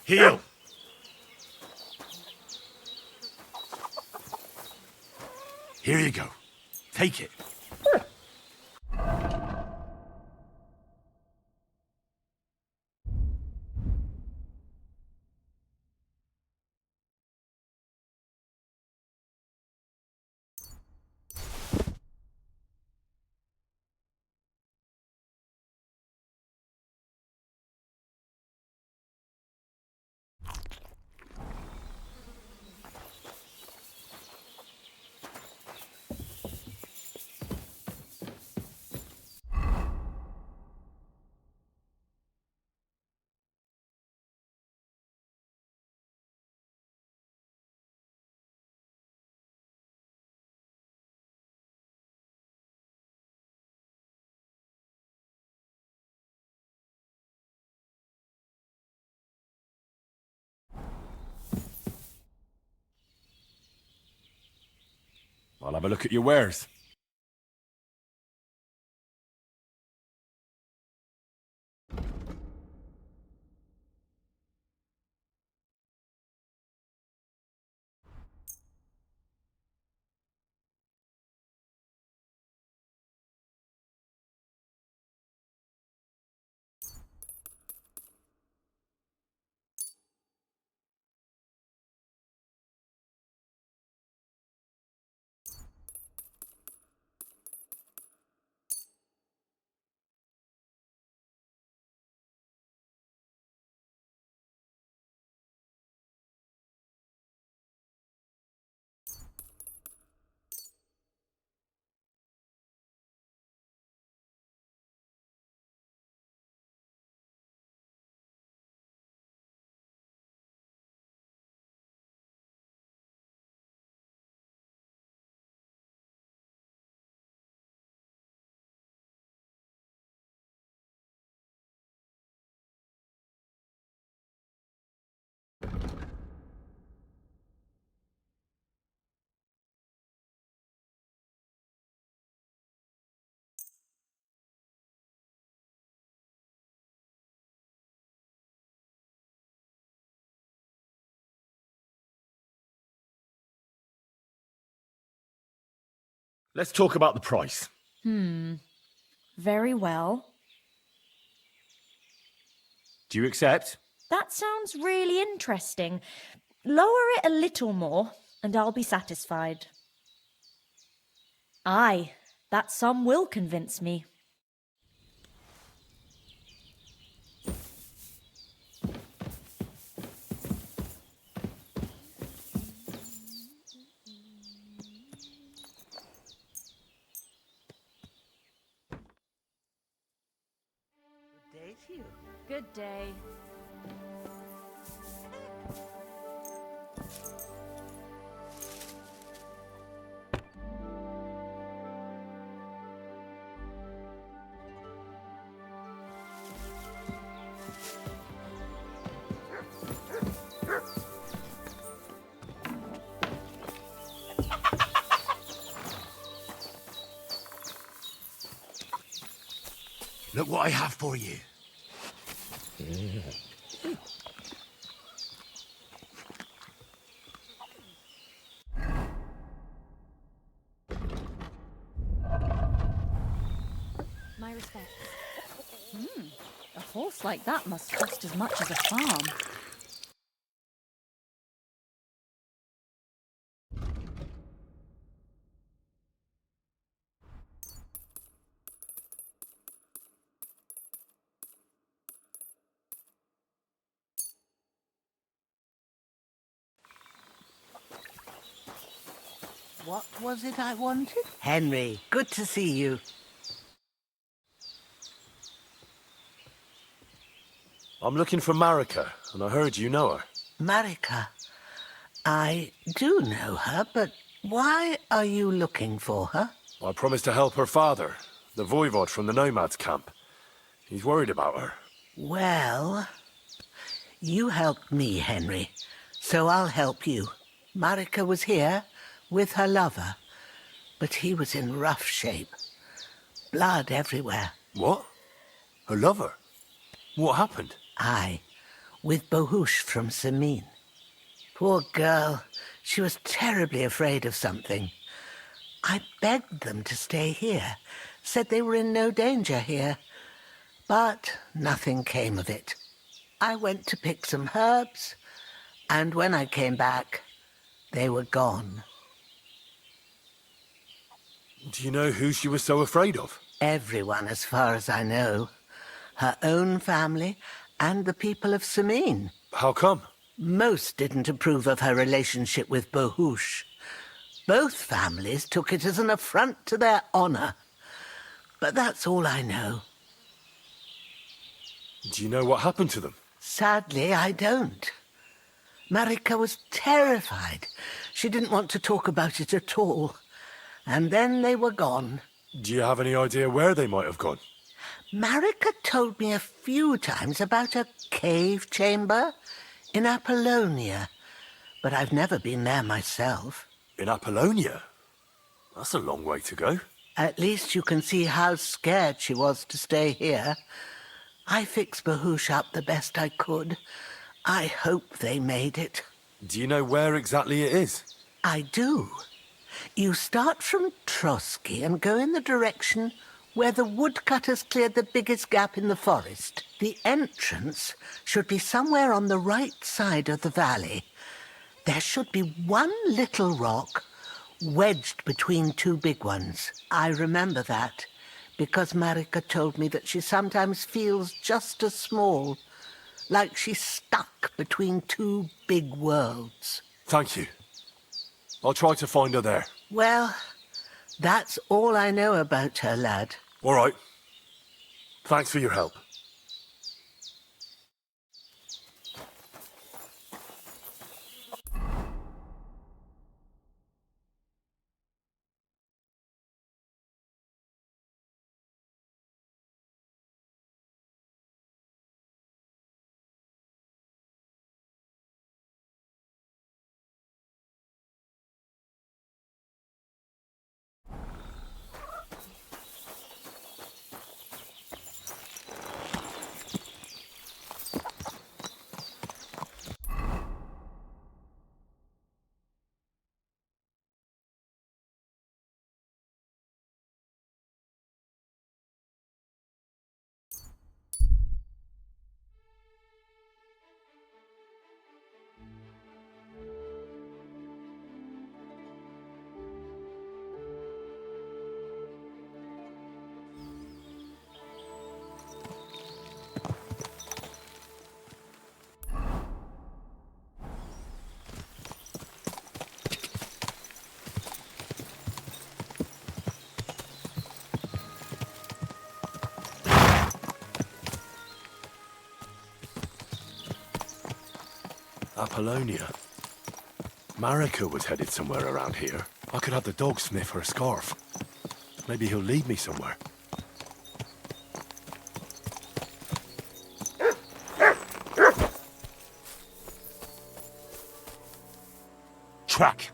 Heal! Here you go. Take it. I'll have a look at your wares. Let's talk about the price. Very well. Do you accept? That sounds really interesting. Lower it a little more, and I'll be satisfied. Aye, that sum will convince me. Day to you. Good day. Look what I have for you. My respects. A horse like that must cost as much as a farm. What was it I wanted? Henry, good to see you. I'm looking for Marika, and I heard you know her. Marika. I do know her, but why are you looking for her? I promised to help her father, the voivod from the Nomads camp. He's worried about her. Well, you helped me, Henry, so I'll help you. Marika was here with her lover, but he was in rough shape. Blood everywhere. What? Her lover? What happened? Aye. with Bohush from Samin. Poor girl, she was terribly afraid of something. I begged them to stay here, said they were in no danger here, but nothing came of it. I went to pick some herbs, and when I came back, they were gone. Do you know who she was so afraid of? Everyone, as far as I know. Her own family and the people of Samin. How come? Most didn't approve of her relationship with Bohush. Both families took it as an affront to their honor. But that's all I know. Do you know what happened to them? Sadly, I don't. Marika was terrified. She didn't want to talk about it at all. And then they were gone. Do you have any idea where they might have gone? Marika told me a few times about a cave chamber in Apollonia, but I've never been there myself. In Apollonia? That's a long way to go. At least you can see how scared she was to stay here. I fixed Bohush up the best I could. I hope they made it. Do you know where exactly it is? I do. You start from Trotsky and go in the direction where the woodcutters cleared the biggest gap in the forest. The entrance should be somewhere on the right side of the valley. There should be one little rock wedged between two big ones. I remember that because Marika told me that she sometimes feels just as small, like she's stuck between two big worlds. Thank you. I'll try to find her there. Well, that's all I know about her, lad. All right. Thanks for your help. Apollonia. Marika was headed somewhere around here. I could have the dog sniff her scarf. Maybe he'll lead me somewhere. Track!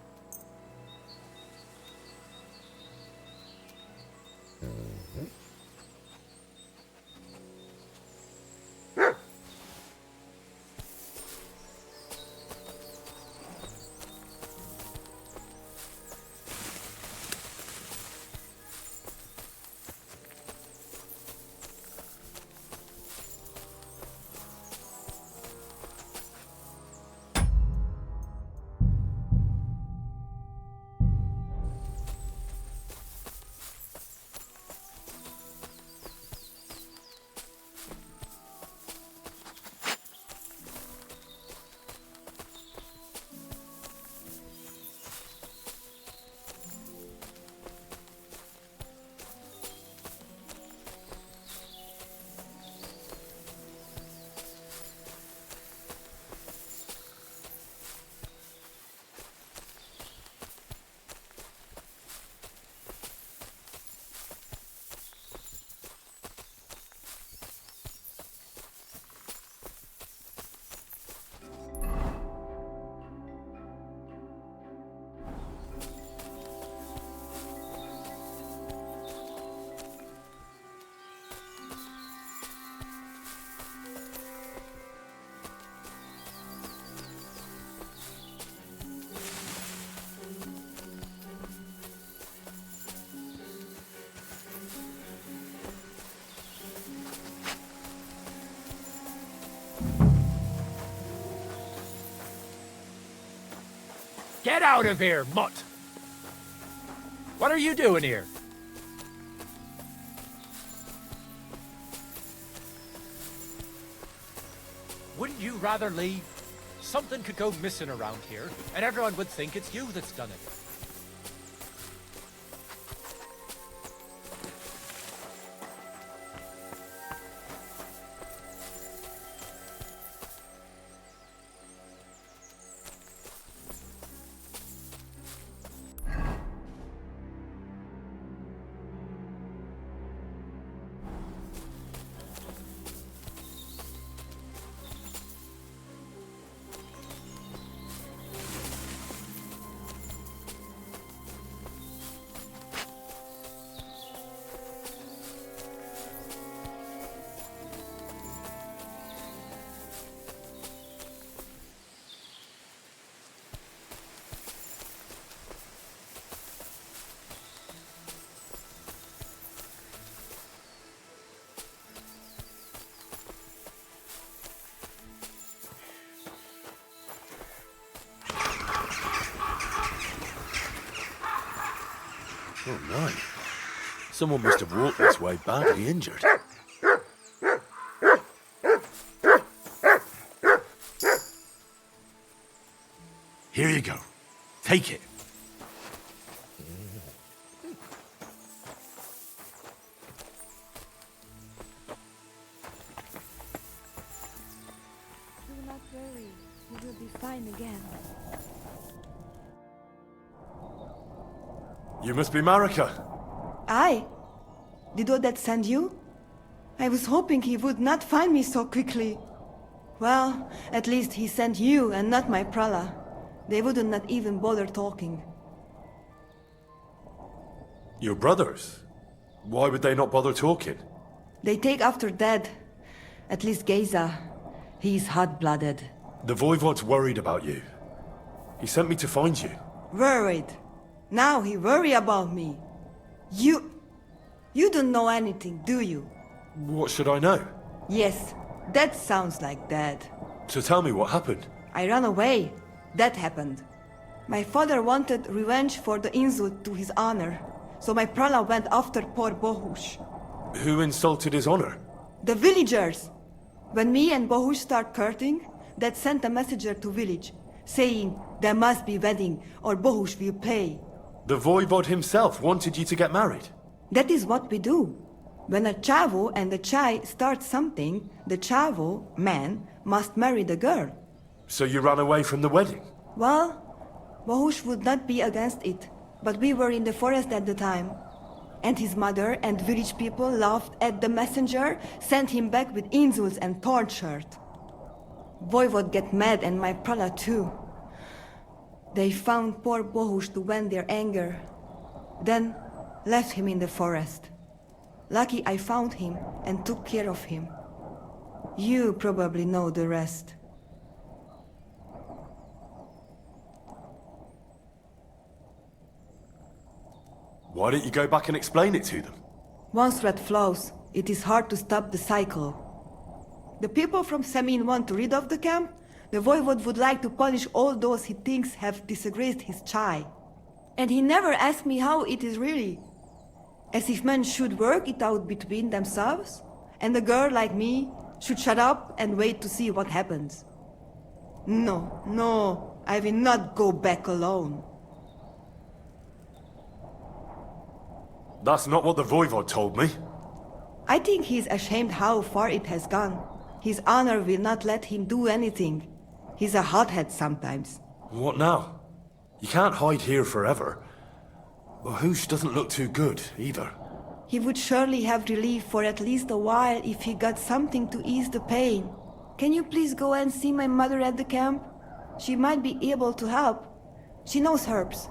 Get out of here, mutt! What are you doing here? Wouldn't you rather leave? Something could go missing around here, and everyone would think it's you that's done it. Oh, no. Someone must have walked this way badly injured. Here you go. Take it. Do not worry. You will be fine again. You must be Marika. I? Did Odette send you? I was hoping he would not find me so quickly. Well, at least he sent you and not my prala. They would not even bother talking. Your brothers? Why would they not bother talking? They take after dead. At least Geza. He's hot-blooded. The Voivod's worried about you. He sent me to find you. Worried. Now he worry about me. You don't know anything, do you? What should I know? Yes, that sounds like Dad. So tell me what happened. I ran away. That happened. My father wanted revenge for the insult to his honor, so my prala went after poor Bohush. Who insulted his honor? The villagers! When me and Bohush start courting, Dad sent a messenger to village, saying there must be wedding or Bohush will pay. The Voivod himself wanted you to get married. That is what we do. When a chavo and a chai start something, the chavo, man, must marry the girl. So you ran away from the wedding? Well, Bohush would not be against it, but we were in the forest at the time. And his mother and village people laughed at the messenger, sent him back with insults and torture. Voivod get mad and my prala too. They found poor Bohush to vent their anger. Then left him in the forest. Lucky I found him and took care of him. You probably know the rest. Why don't you go back and explain it to them? Once red flows, it is hard to stop the cycle. The people from Semin want to rid of the camp. The Voivod would like to punish all those he thinks have disgraced his chai. And he never asked me how it is really. As if men should work it out between themselves, and a girl like me should shut up and wait to see what happens. No, I will not go back alone. That's not what the Voivod told me. I think he's ashamed how far it has gone. His honor will not let him do anything. He's a hothead sometimes. What now? You can't hide here forever. Bohush doesn't look too good, either. He would surely have relief for at least a while if he got something to ease the pain. Can you please go and see my mother at the camp? She might be able to help. She knows herbs.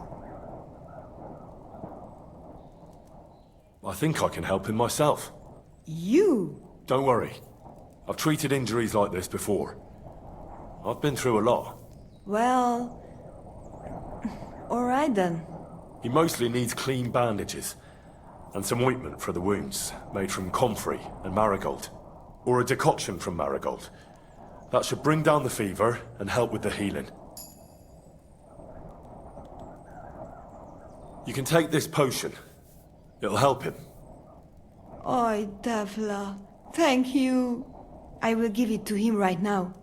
I think I can help him myself. You? Don't worry. I've treated injuries like this before. I've been through a lot. Well... all right then. He mostly needs clean bandages, and some ointment for the wounds, made from comfrey and marigold. Or a decoction from marigold. That should bring down the fever and help with the healing. You can take this potion. It'll help him. Oi, Devla. Thank you. I will give it to him right now.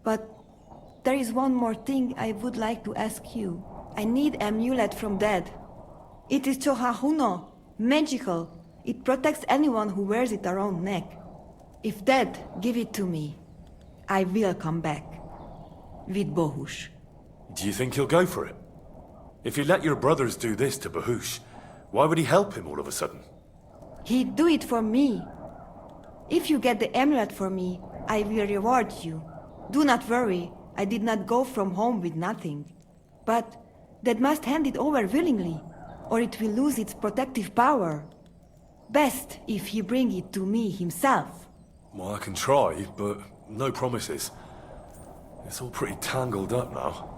But there is one more thing I would like to ask you. I need amulet from Dad. It is Chohahuno, magical. It protects anyone who wears it around neck. If Dad give it to me, I will come back. With Bohush. Do you think he'll go for it? If he let your brothers do this to Bahush, why would he help him all of a sudden? He'd do it for me. If you get the amulet for me, I will reward you. Do not worry, I did not go from home with nothing. But Dad must hand it over willingly, or it will lose its protective power. Best if he bring it to me himself. Well, I can try, but no promises. It's all pretty tangled up now.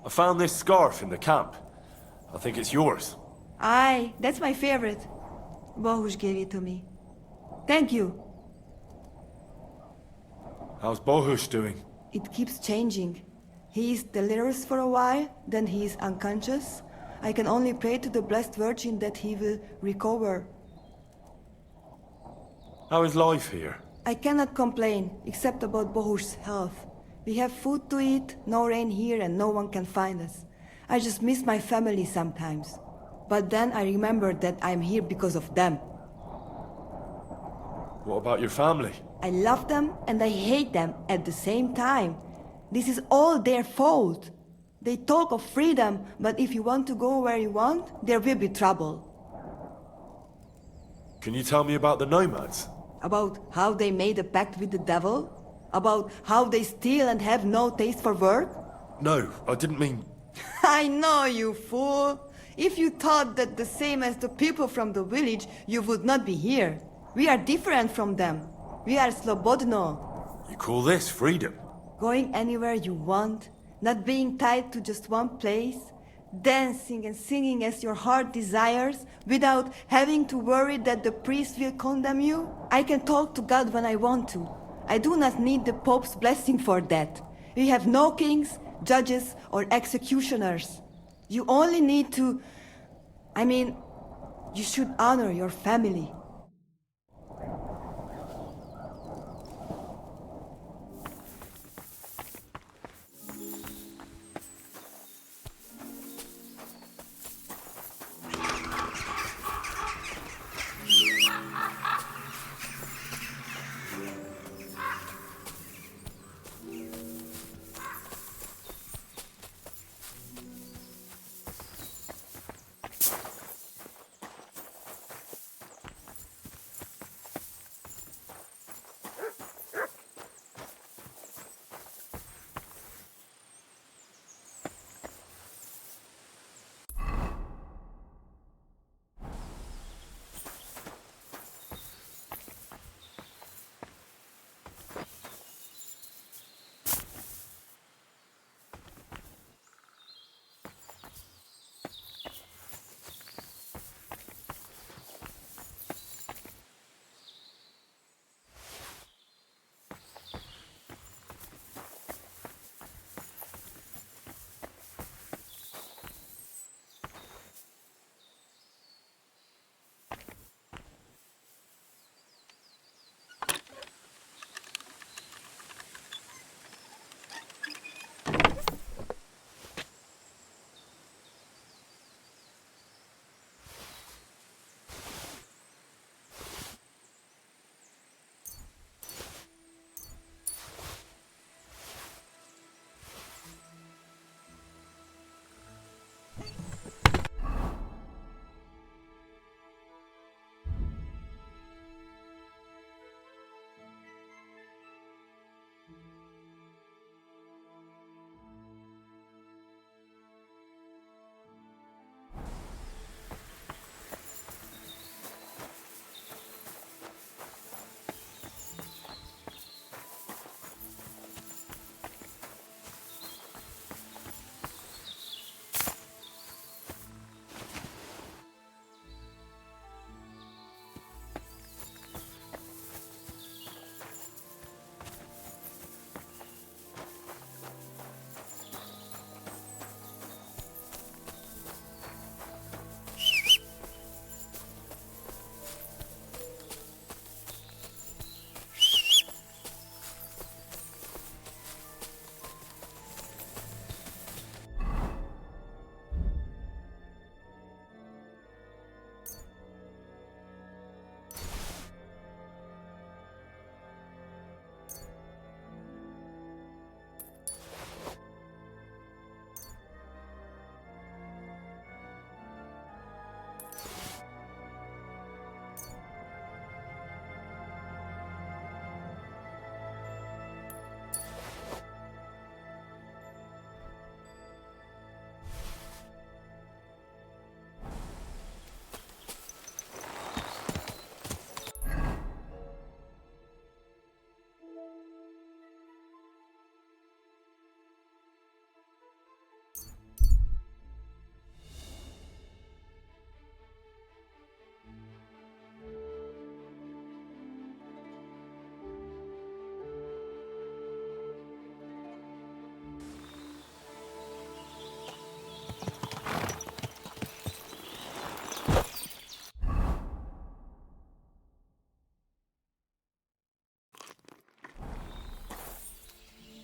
I found this scarf in the camp. I think it's yours. Aye, that's my favorite. Bohush gave it to me. Thank you. How's Bohush doing? It keeps changing. He is delirious for a while, then he is unconscious. I can only pray to the Blessed Virgin that he will recover. How is life here? I cannot complain, except about Bohush's health. We have food to eat, no rain here, and no one can find us. I just miss my family sometimes. But then I remember that I'm here because of them. What about your family? I love them and I hate them at the same time. This is all their fault. They talk of freedom, but if you want to go where you want, there will be trouble. Can you tell me about the Nomads? About how they made a pact with the devil? About how they steal and have no taste for work? No, I didn't mean... I know, you fool! If you thought that the same as the people from the village, you would not be here. We are different from them. We are slobodno. You call this freedom? Going anywhere you want, not being tied to just one place, dancing and singing as your heart desires, without having to worry that the priest will condemn you. I can talk to God when I want to. I do not need the Pope's blessing for that. We have no kings, judges, or executioners. You only need to... you should honor your family.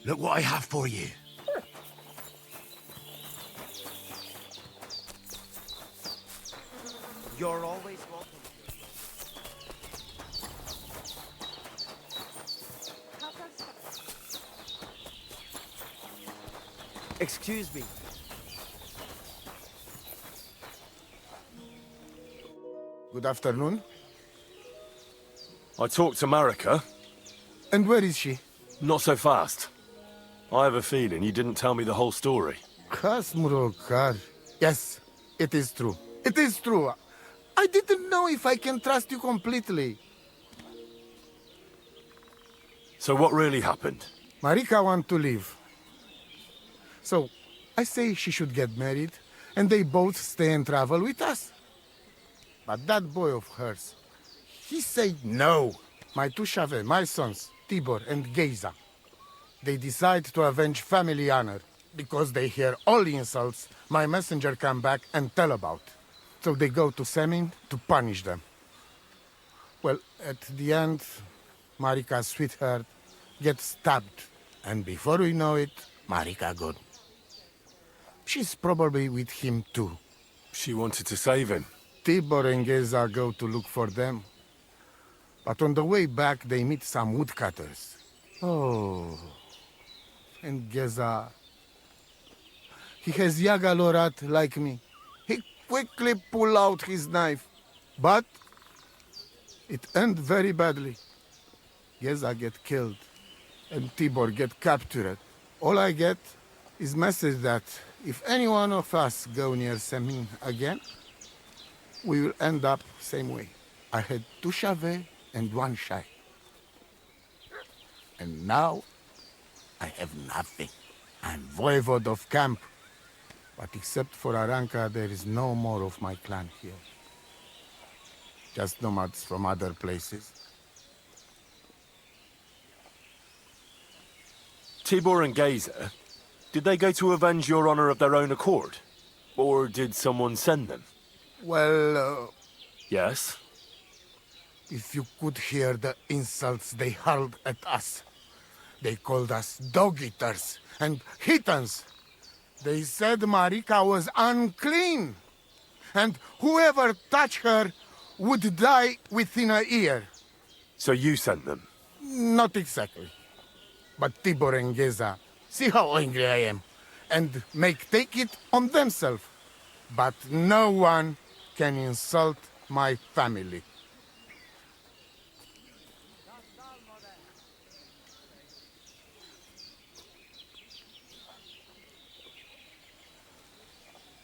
Look what I have for you. You're always welcome. Excuse me. Good afternoon. I talked to Marika. And where is she? Not so fast. I have a feeling you didn't tell me the whole story. Kasmurokar. Yes, it is true. It is true. I didn't know if I can trust you completely. So what really happened? Marika want to leave. So, I say she should get married, and they both stay and travel with us. But that boy of hers, he said no. My two Chave, my sons, Tibor and Geza, they decide to avenge family honor because they hear all the insults my messenger come back and tell about. So they go to Semin to punish them. Well, at the end, Marika's sweetheart gets stabbed. And before we know it, Marika gone. She's probably with him too. She wanted to save him. Tibor and Geza go to look for them. But on the way back, they meet some woodcutters. Oh. And Geza... He has Yaga Lorat like me. He quickly pull out his knife. But... it end very badly. Geza get killed. And Tibor get captured. All I get is message that if any one of us go near Semin again, we will end up same way. I had two Chave and one Shai. And now, I have nothing. I'm voivode of camp. But except for Aranka, there is no more of my clan here. Just nomads from other places. Tibor and Geza, did they go to avenge your honor of their own accord? Or did someone send them? Well, Yes? if you could hear the insults they hurled at us. They called us dog-eaters and heathens. They said Marika was unclean. And whoever touched her would die within a year. So you sent them? Not exactly. But Tibor and Geza, see how angry I am, and take it on themselves. But no one can insult my family.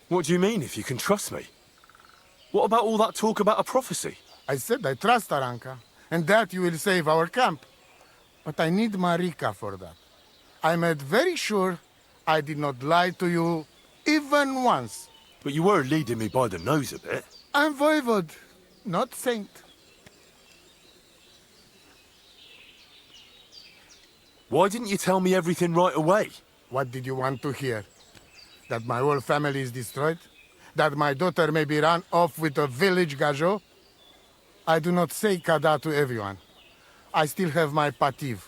What do you mean, if you can trust me? What about all that talk about a prophecy? I said I trust Aranka, and that you will save our camp. But I need Marika for that. I made very sure I did not lie to you even once. But you were leading me by the nose a bit. I'm voivode, not saint. Why didn't you tell me everything right away? What did you want to hear? That my whole family is destroyed? That my daughter may be run off with a village gajo? I do not say kada to everyone. I still have my pativ.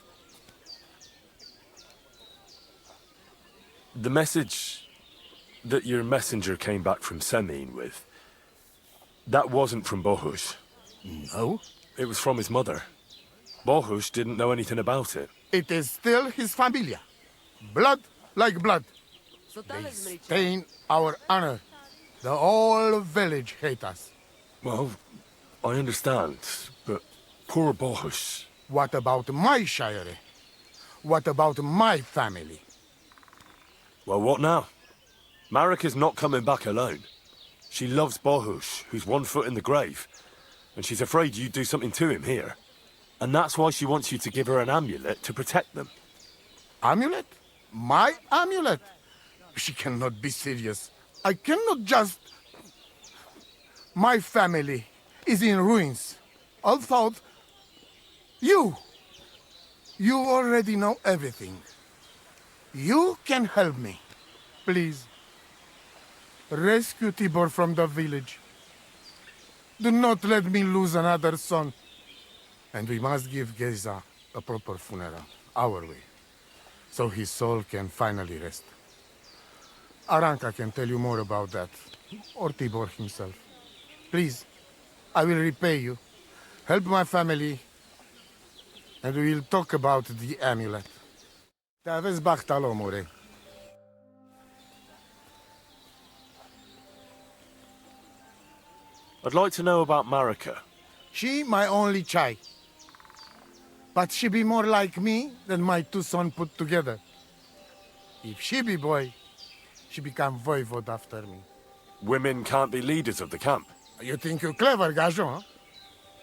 The message that your messenger came back from Semin with, that wasn't from Bohush. No? It was from his mother. Bohush didn't know anything about it. It is still his familia. Blood like blood. They stain our honor. The whole village hate us. Well, I understand, but poor Bohush. What about my shire? What about my family? Well, what now? Marika's not coming back alone. She loves Bohush, who's 1 foot in the grave. And she's afraid you'd do something to him here. And that's why she wants you to give her an amulet to protect them. Amulet? My amulet? She cannot be serious. I cannot just... My family is in ruins. All thought... You already know everything. You can help me. Please. Rescue Tibor from the village. Do not let me lose another son. And we must give Geza a proper funeral, our way. so his soul can finally rest. Aranka can tell you more about that, or Tibor himself. Please, I will repay you. Help my family, and we will talk about the amulet. Te aveți bahtalo, more. I'd like to know about Marika. She my only chai. But she be more like me than my two sons put together. If she be boy, she become voivod after me. Women can't be leaders of the camp. You think you're clever, Gajon? Huh?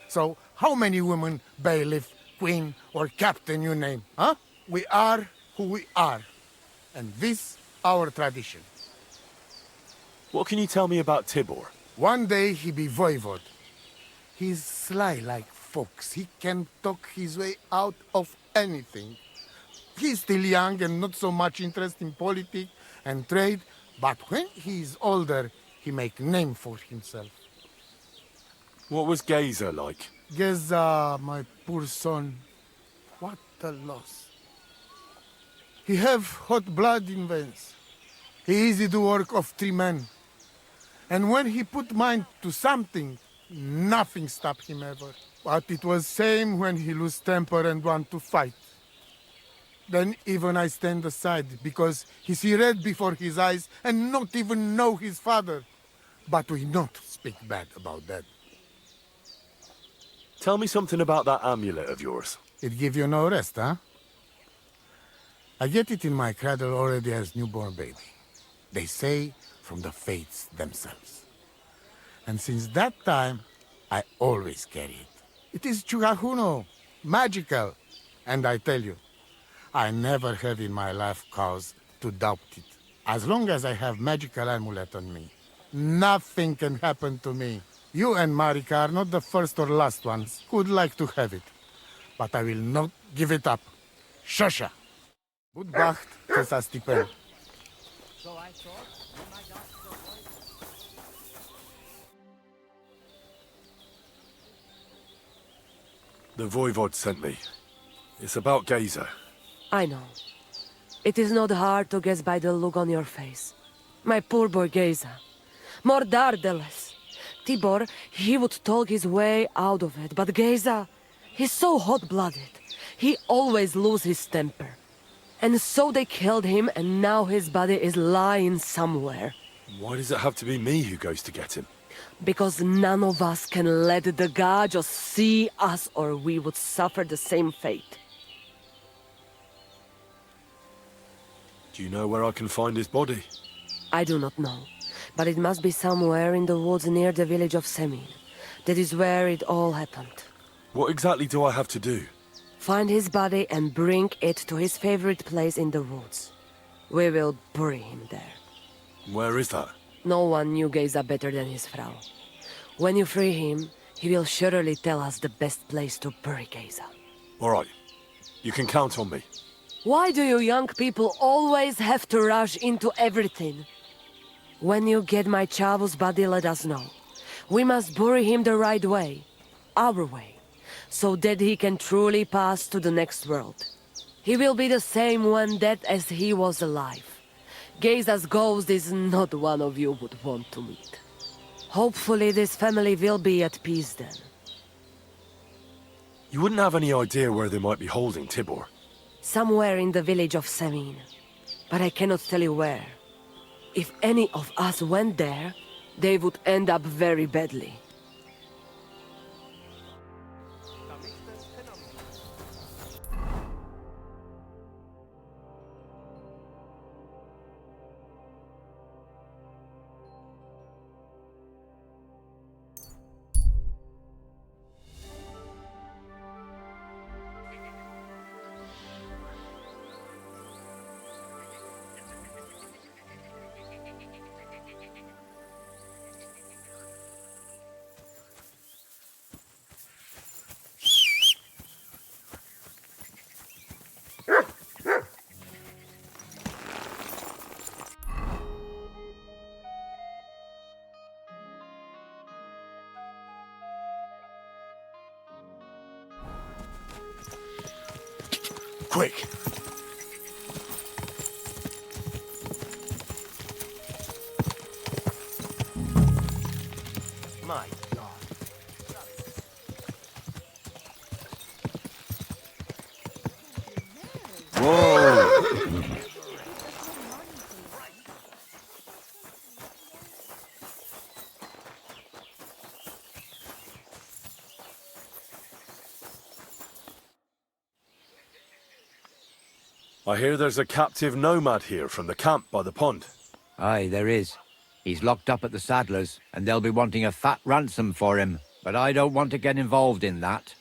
So, how many women, bailiff, queen, or captain you name, huh? We are who we are. And this, our tradition. What can you tell me about Tibor? One day he be voivod. He's sly like fox. He can talk his way out of anything. He's still young and not so much interested in politics and trade, but when he's older, he make name for himself. What was Geza like? Geza, my poor son, what a loss. He have hot blood in veins. He easy to work of 3 men. And when he put mind to something, nothing stopped him ever. But it was same when he lose temper and want to fight. Then even I stand aside, because he see red before his eyes and not even know his father. But we not speak bad about that. Tell me something about that amulet of yours. It give you no rest, huh? I get it in my cradle already as newborn baby. They say from the fates themselves. And since that time, I always carry it. It is chugahuno, magical. And I tell you, I never have in my life cause to doubt it. As long as I have magical amulet on me, nothing can happen to me. You and Marika are not the first or last ones who'd like to have it. But I will not give it up. Shosha. Budbacht, Cesa Stipen. So I thought you might ask for The Voivod sent me. It's about Geza. I know. It is not hard to guess by the look on your face. My poor boy Geza. Mordardeles. Tibor, he would talk his way out of it, but Geza, he's so hot-blooded. He always loses his temper. And so they killed him, and now his body is lying somewhere. Why does it have to be me who goes to get him? Because none of us can let the god just see us, or we would suffer the same fate. Do you know where I can find his body? I do not know, but it must be somewhere in the woods near the village of Semin. That is where it all happened. What exactly do I have to do? Find his body and bring it to his favorite place in the woods. We will bury him there. Where is that? No one knew Geza better than his Frau. When you free him, he will surely tell us the best place to bury Geza. All right. You can count on me. Why do you young people always have to rush into everything? When you get my Chavu's body, let us know. We must bury him the right way. Our way. So that he can truly pass to the next world. He will be the same when dead as he was alive. Geza's ghost is not one of you would want to meet. Hopefully this family will be at peace then. You wouldn't have any idea where they might be holding Tibor. Somewhere in the village of Semin. But I cannot tell you where. If any of us went there, they would end up very badly. Quick! My God. I hear there's a captive nomad here from the camp by the pond. Aye, there is. He's locked up at the Saddler's, and they'll be wanting a fat ransom for him. But I don't want to get involved in that.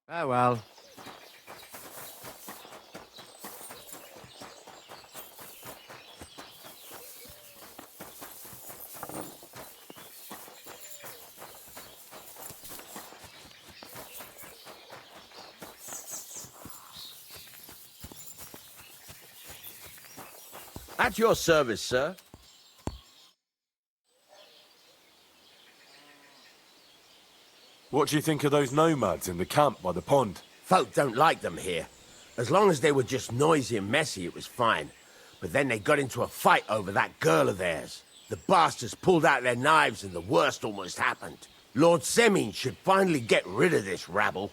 Farewell. At your service, sir. What do you think of those nomads in the camp by the pond? Folk don't like them here. As long as they were just noisy and messy, it was fine. But then they got into a fight over that girl of theirs. The bastards pulled out their knives and the worst almost happened. Lord Semin should finally get rid of this rabble.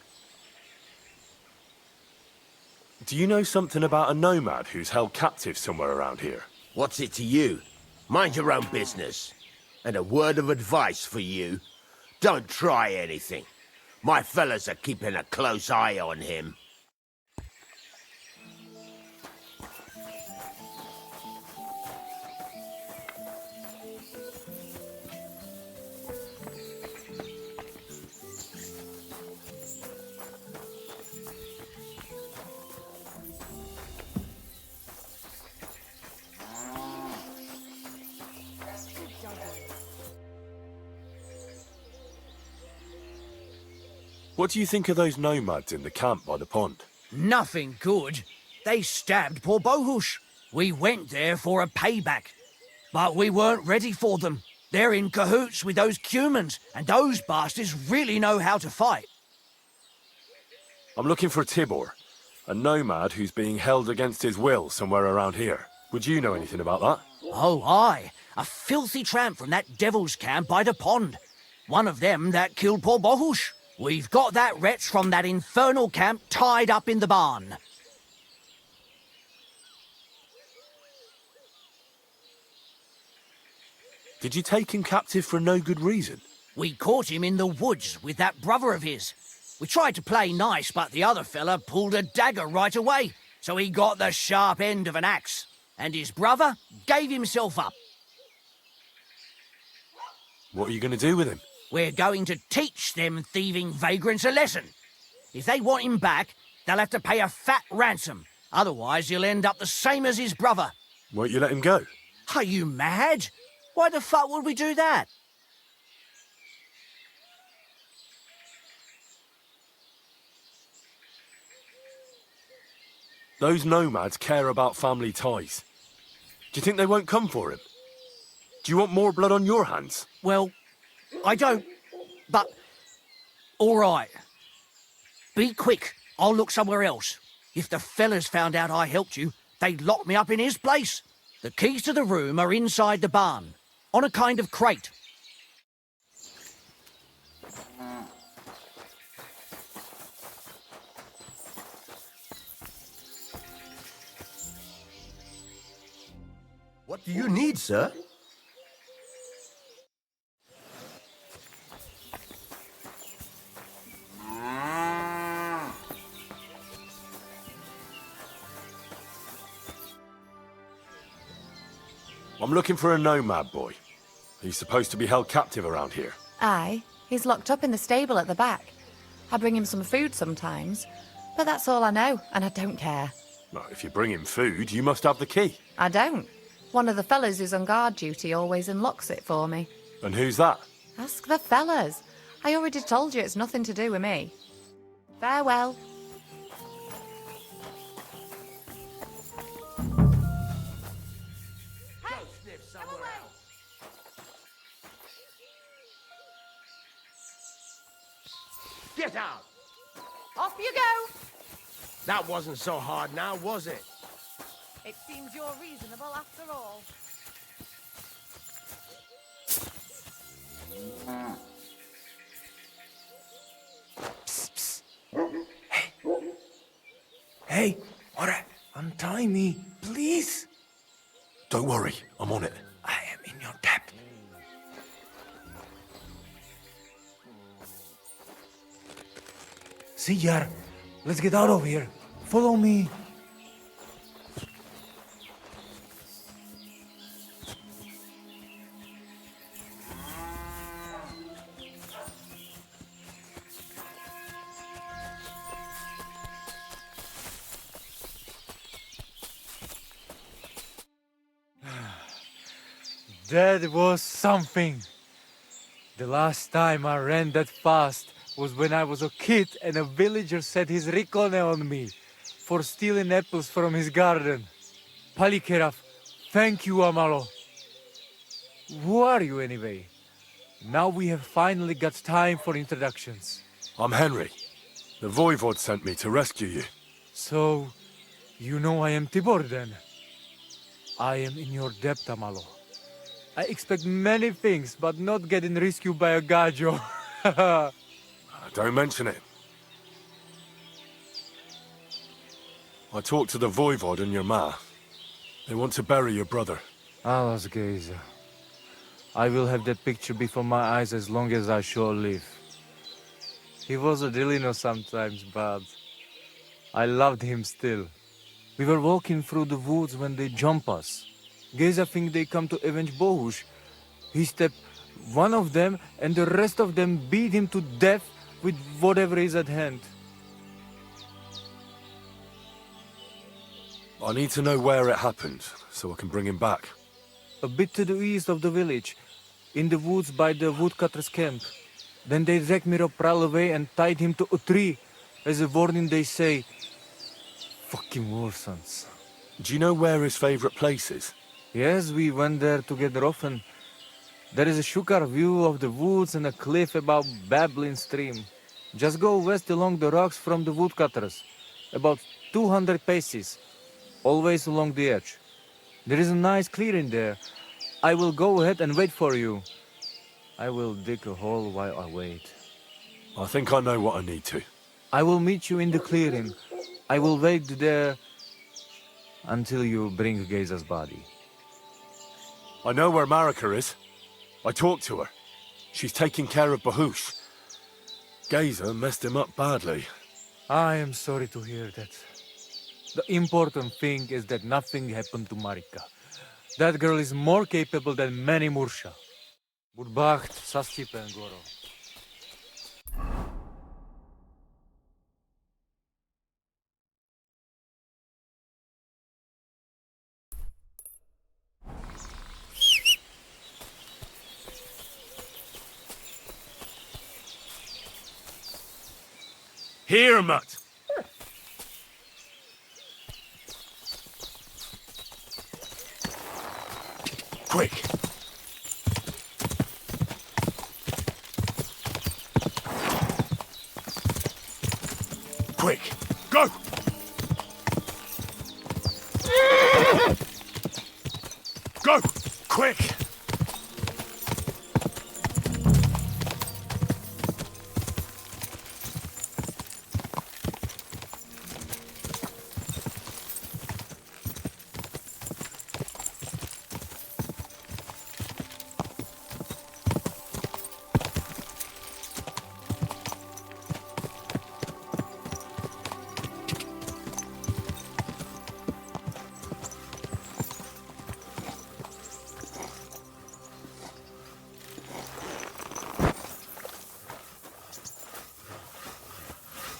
Do you know something about a nomad who's held captive somewhere around here? What's it to you? Mind your own business. And a word of advice for you. Don't try anything. My fellas are keeping a close eye on him. What do you think of those nomads in the camp by the pond? Nothing good. They stabbed poor Bohush. We went there for a payback. But we weren't ready for them. They're in cahoots with those humans, and those bastards really know how to fight. I'm looking for Tibor, a nomad who's being held against his will somewhere around here. Would you know anything about that? Oh, aye. A filthy tramp from that devil's camp by the pond. One of them that killed poor Bohush. We've got that wretch from that infernal camp tied up in the barn. Did you take him captive for no good reason? We caught him in the woods with that brother of his. We tried to play nice, but the other fella pulled a dagger right away, so he got the sharp end of an axe. And his brother gave himself up. What are you going to do with him? We're going to teach them thieving vagrants a lesson. If they want him back, they'll have to pay a fat ransom. Otherwise, he'll end up the same as his brother. Won't you let him go? Are you mad? Why the fuck would we do that? Those nomads care about family ties. Do you think they won't come for him? Do you want more blood on your hands? Well, I don't, but... all right. Be quick. I'll look somewhere else. If the fellas found out I helped you, they'd lock me up in his place. The keys to the room are inside the barn, on a kind of crate. What do you need, sir? I'm looking for a nomad boy. He's supposed to be held captive around here. Aye, he's locked up in the stable at the back. I bring him some food sometimes, but that's all I know, and I don't care. Well, if you bring him food, you must have the key. I don't. One of the fellas who's on guard duty always unlocks it for me. And who's that? Ask the fellas. I already told you it's nothing to do with me. Farewell. Get out! Off you go! That wasn't so hard now, was it? It seems you're reasonable after all. Alright, untie me, please. Don't worry, I'm on it. I am in your debt. See, Yar, let's get out of here. Follow me. That was something. The last time I ran that fast was when I was a kid and a villager set his recone on me for stealing apples from his garden. Palikeraf, thank you, Amalo. Who are you anyway? Now we have finally got time for introductions. I'm Henry. The Voivod sent me to rescue you. So, you know I am Tibor then? I am in your debt, Amalo. I expect many things, but not getting rescued by a gajo. Don't mention it. I talked to the Voivod and your ma. They want to bury your brother. Alas, Geza. I will have that picture before my eyes as long as I shall live. He was a Delino sometimes, but I loved him still. We were walking through the woods when they jump us. Geza think they come to avenge Bohush. He stepped one of them, and the rest of them beat him to death with whatever is at hand. I need to know where it happened, so I can bring him back. A bit to the east of the village, in the woods by the woodcutter's camp. Then they dragged Miropral away and tied him to a tree. As a warning, they say, fucking warsons. Do you know where his favorite place is? Yes, we went there together often. There is a shukar view of the woods and a cliff above babbling stream. Just go west along the rocks from the woodcutters. About 200 paces. Always along the edge. There is a nice clearing there. I will go ahead and wait for you. I will dig a hole while I wait. I think I know what I need to. I will meet you in the clearing. I will wait there until you bring Geza's body. I know where Marika is. I talked to her. She's taking care of Bahush. Geza messed him up badly. I am sorry to hear that. The important thing is that nothing happened to Marika. That girl is more capable than many Mursha. Budbacht, Sastipe and Goro. Here, Mutt! Quick! Quick! Go! Go! Quick!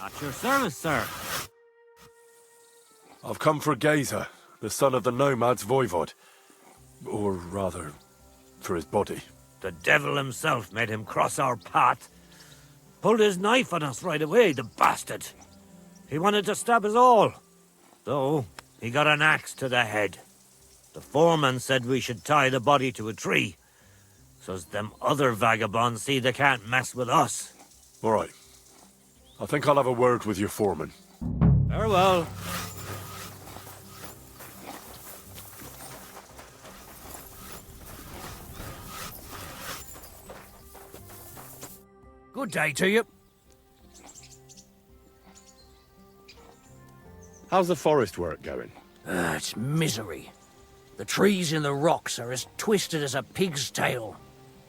At your service, sir. I've come for Geza, the son of the Nomads Voivod. Or rather, for his body. The devil himself made him cross our path. Pulled his knife on us right away, the bastard. He wanted to stab us all. Though, he got an axe to the head. The foreman said we should tie the body to a tree, so's them other vagabonds see they can't mess with us. All right. I think I'll have a word with your foreman. Farewell. Good day to you. How's the forest work going? It's misery. The trees in the rocks are as twisted as a pig's tail.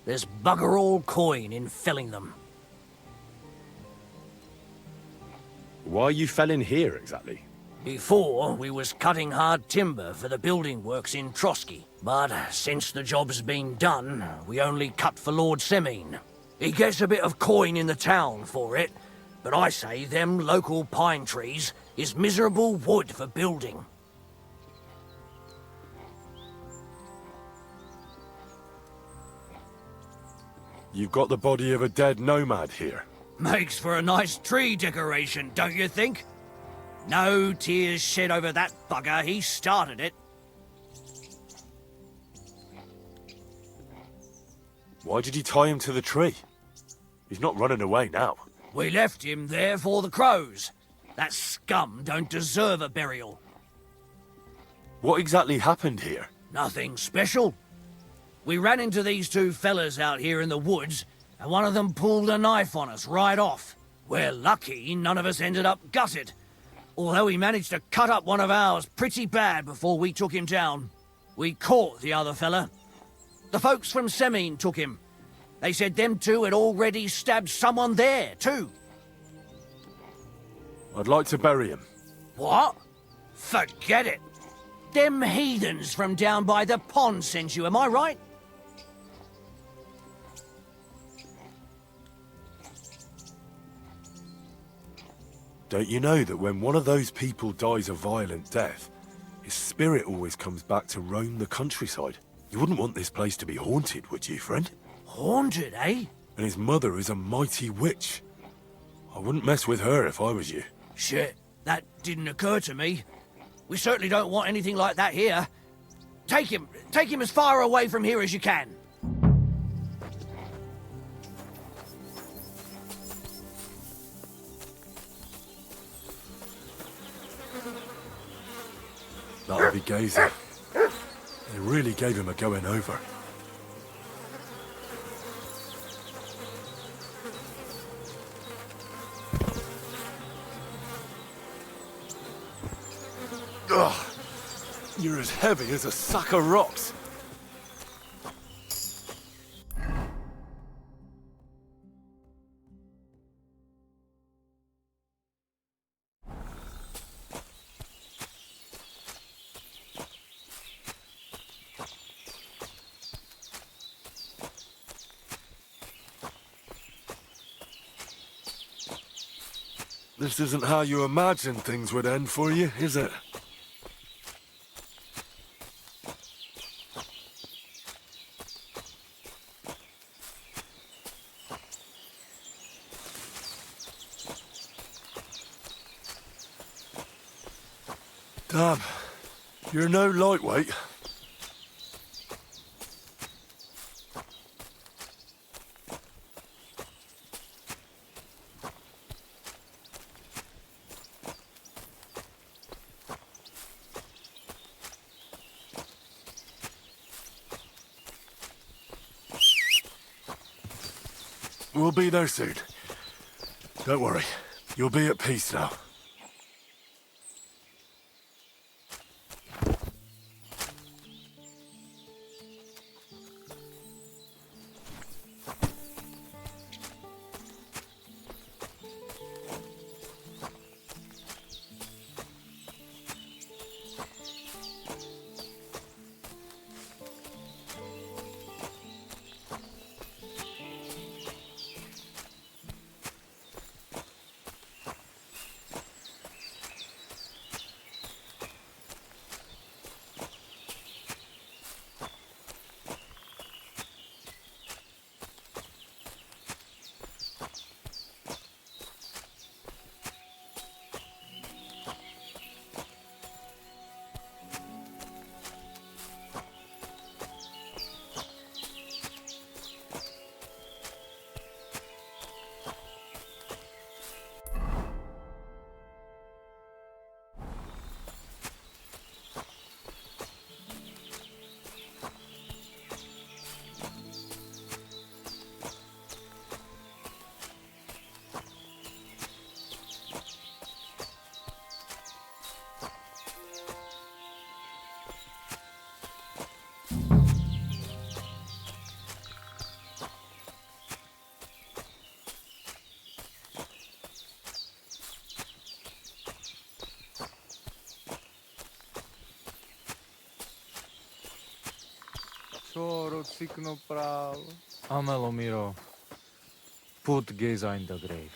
There's bugger all coin in felling them. Why are you felling here, exactly? Before, we was cutting hard timber for the building works in Trotsky. But since the job's been done, we only cut for Lord Semine. He gets a bit of coin in the town for it, but I say them local pine trees is miserable wood for building. You've got the body of a dead nomad here. Makes for a nice tree decoration, don't you think? No tears shed over that bugger, he started it. Why did you tie him to the tree? He's not running away now. We left him there for the crows. That scum don't deserve a burial. What exactly happened here? Nothing special. We ran into these two fellas out here in the woods, and one of them pulled a knife on us right off. We're lucky none of us ended up gutted, although he managed to cut up one of ours pretty bad before we took him down. We caught the other fella. The folks from Semine took him. They said them two had already stabbed someone there, too. I'd like to bury him. What? Forget it. Them heathens from down by the pond sent you, am I right? Don't you know that when one of those people dies a violent death, his spirit always comes back to roam the countryside? You wouldn't want this place to be haunted, would you, friend? Haunted, eh? And his mother is a mighty witch. I wouldn't mess with her if I was you. Shit, that didn't occur to me. We certainly don't want anything like that here. Take him as far away from here as you can. That'll be Gazer. They really gave him a going over. Ugh! You're as heavy as a sack of rocks. This isn't how you imagined things would end for you, is it? Damn, you're no lightweight. We'll be there soon. Don't worry, you'll be at peace now. Miro, Cikno Prav. Amelo Miro, put Geza in the grave.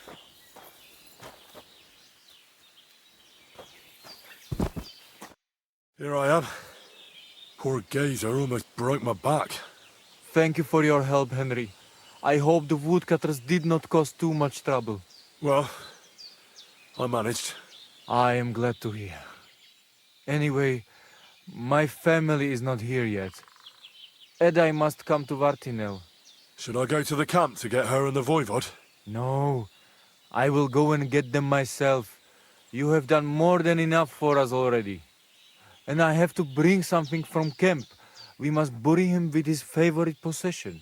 Here I am. Poor Gazer almost broke my back. Thank you for your help, Henry. I hope the woodcutters did not cause too much trouble. Well, I managed. I am glad to hear. Anyway, my family is not here yet. Edai must come to Vartinel. Should I go to the camp to get her and the voivod? No, I will go and get them myself. You have done more than enough for us already. And I have to bring something from camp. We must bury him with his favorite possession.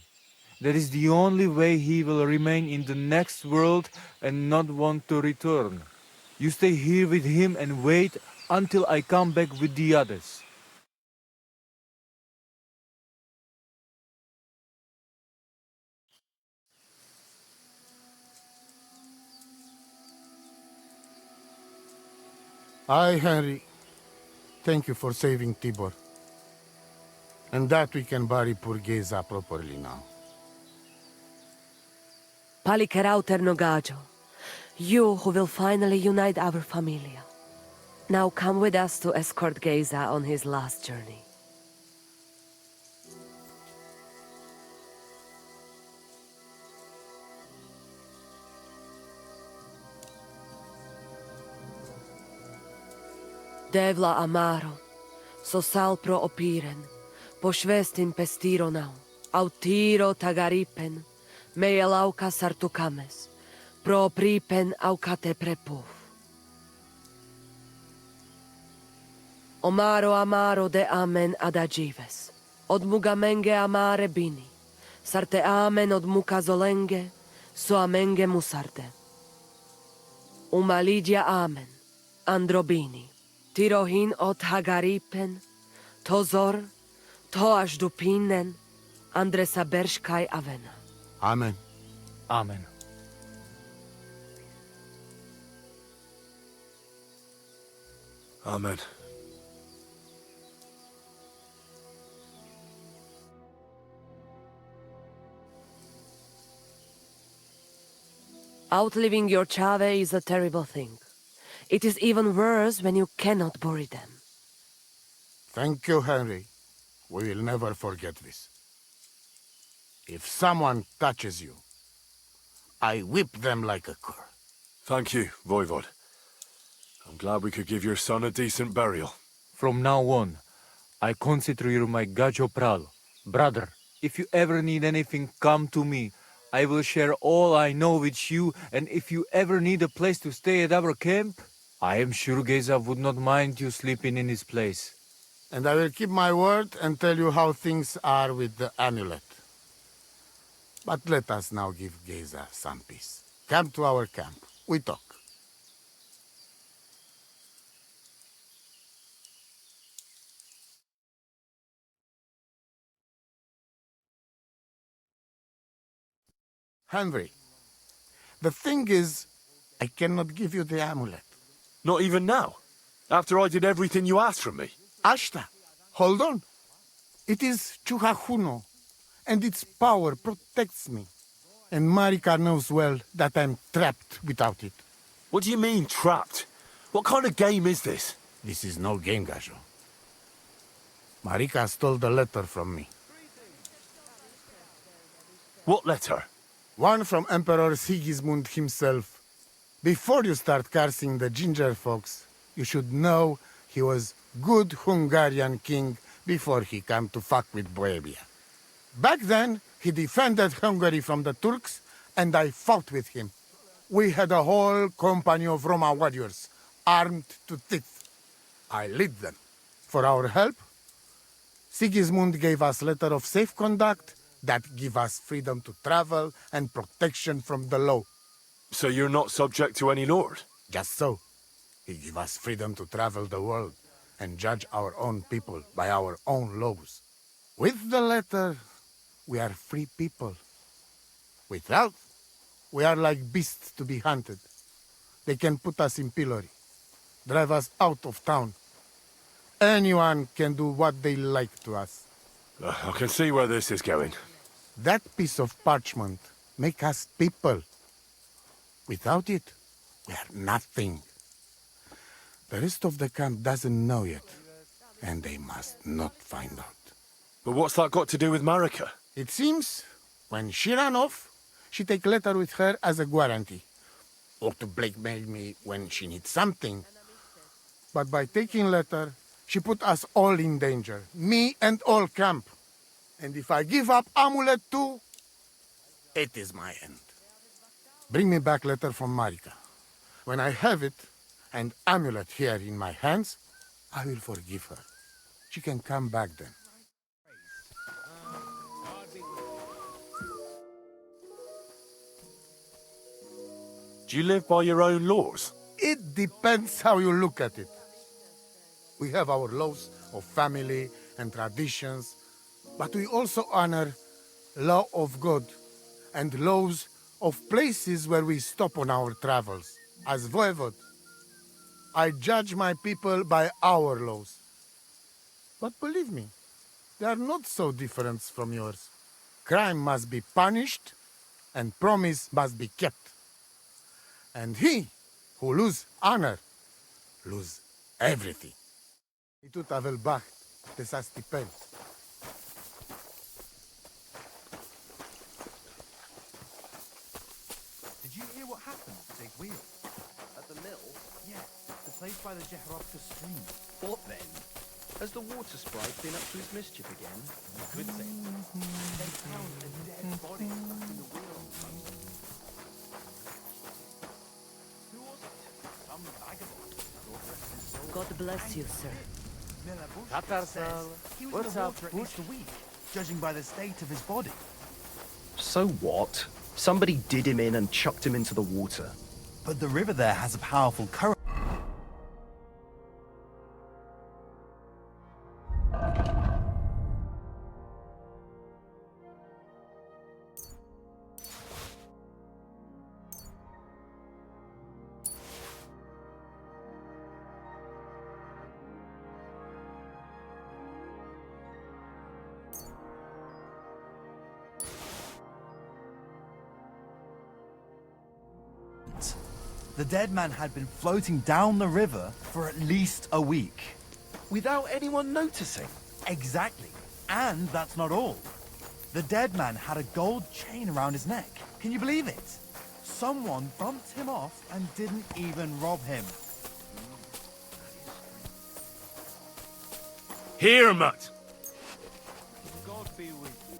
That is the only way he will remain in the next world and not want to return. You stay here with him and wait until I come back with the others. Aye, Henry. Thank you for saving Tibor. And that we can bury poor Geza properly now. Palikerauter Nogajo, you who will finally unite our familia. Now come with us to escort Geza on his last journey. Devla amaro, so sal pro opiren, pošvestin pestironau, autiro tagaripen, meelauka sartukames, pro pripen aukate prepuf. Omaro amaro de amen adagives, od mugamenge amare bini, sarte amen od mukazolenge, so amenge musarte. Umalidia amen, androbini. Tirohin od Hagaripen, Tozor, Toash Dupinen, Andresa Bershkai Avena. Amen. Amen. Amen. Outliving your chave is a terrible thing. It is even worse when you cannot bury them. Thank you, Henry. We will never forget this. If someone touches you, I whip them like a cur. Thank you, voivod. I'm glad we could give your son a decent burial. From now on, I consider you my Gajo Pral. Brother, if you ever need anything, come to me. I will share all I know with you, and if you ever need a place to stay at our camp, I am sure Geza would not mind you sleeping in his place. And I will keep my word and tell you how things are with the amulet. But let us now give Geza some peace. Come to our camp. We talk. Henry, the thing is, I cannot give you the amulet. Not even now? After I did everything you asked from me? Ashta, hold on. It is Chuhajuno, and its power protects me. And Marika knows well that I'm trapped without it. What do you mean, trapped? What kind of game is this? This is no game, Gajo. Marika stole the letter from me. What letter? One from Emperor Sigismund himself. Before you start cursing the ginger folks, you should know he was good Hungarian king before he came to fuck with Bohemia. Back then, he defended Hungary from the Turks, and I fought with him. We had a whole company of Roma warriors, armed to teeth. I lead them. For our help, Sigismund gave us letter of safe conduct that give us freedom to travel and protection from the law. So you're not subject to any lord? Just so. He give us freedom to travel the world and judge our own people by our own laws. With the letter, we are free people. Without, we are like beasts to be hunted. They can put us in pillory, drive us out of town. Anyone can do what they like to us. I can see where this is going. That piece of parchment make us people. Without it, we are nothing. The rest of the camp doesn't know yet, and they must not find out. But what's that got to do with Marika? It seems, when she ran off, she take letter with her as a guarantee, or to blackmail me when she needs something. But by taking letter, she put us all in danger, me and all camp. And if I give up amulet too, it is my end. Bring me back letter from Marika. When I have it, and amulet here in my hands, I will forgive her. She can come back then. Do you live by your own laws? It depends how you look at it. We have our laws of family and traditions, but we also honor law of God and laws of places where we stop on our travels. As voivod, I judge my people by our laws. But believe me, they are not so different from yours. Crime must be punished, and promise must be kept. And he who lose honor, lose everything. Itu tavel bacht, tesas tipel. Did you hear what happened to Big Wheel? At the mill? Yeah, the place by the Jehorovka stream. What then? Has the water sprite been up to his mischief again? You could say. They found a dead body stuck in the wheel. Who was it? Some vagabond. God bless you, sir. Says he was in the water at least a week, judging by the state of his body. So what? Somebody did him in and chucked him into the water. But the river there has a powerful current. The dead man had been floating down the river for at least a week. Without anyone noticing? Exactly. And that's not all. The dead man had a gold chain around his neck. Can you believe it? Someone bumped him off and didn't even rob him. Here, Mutt! God be with you.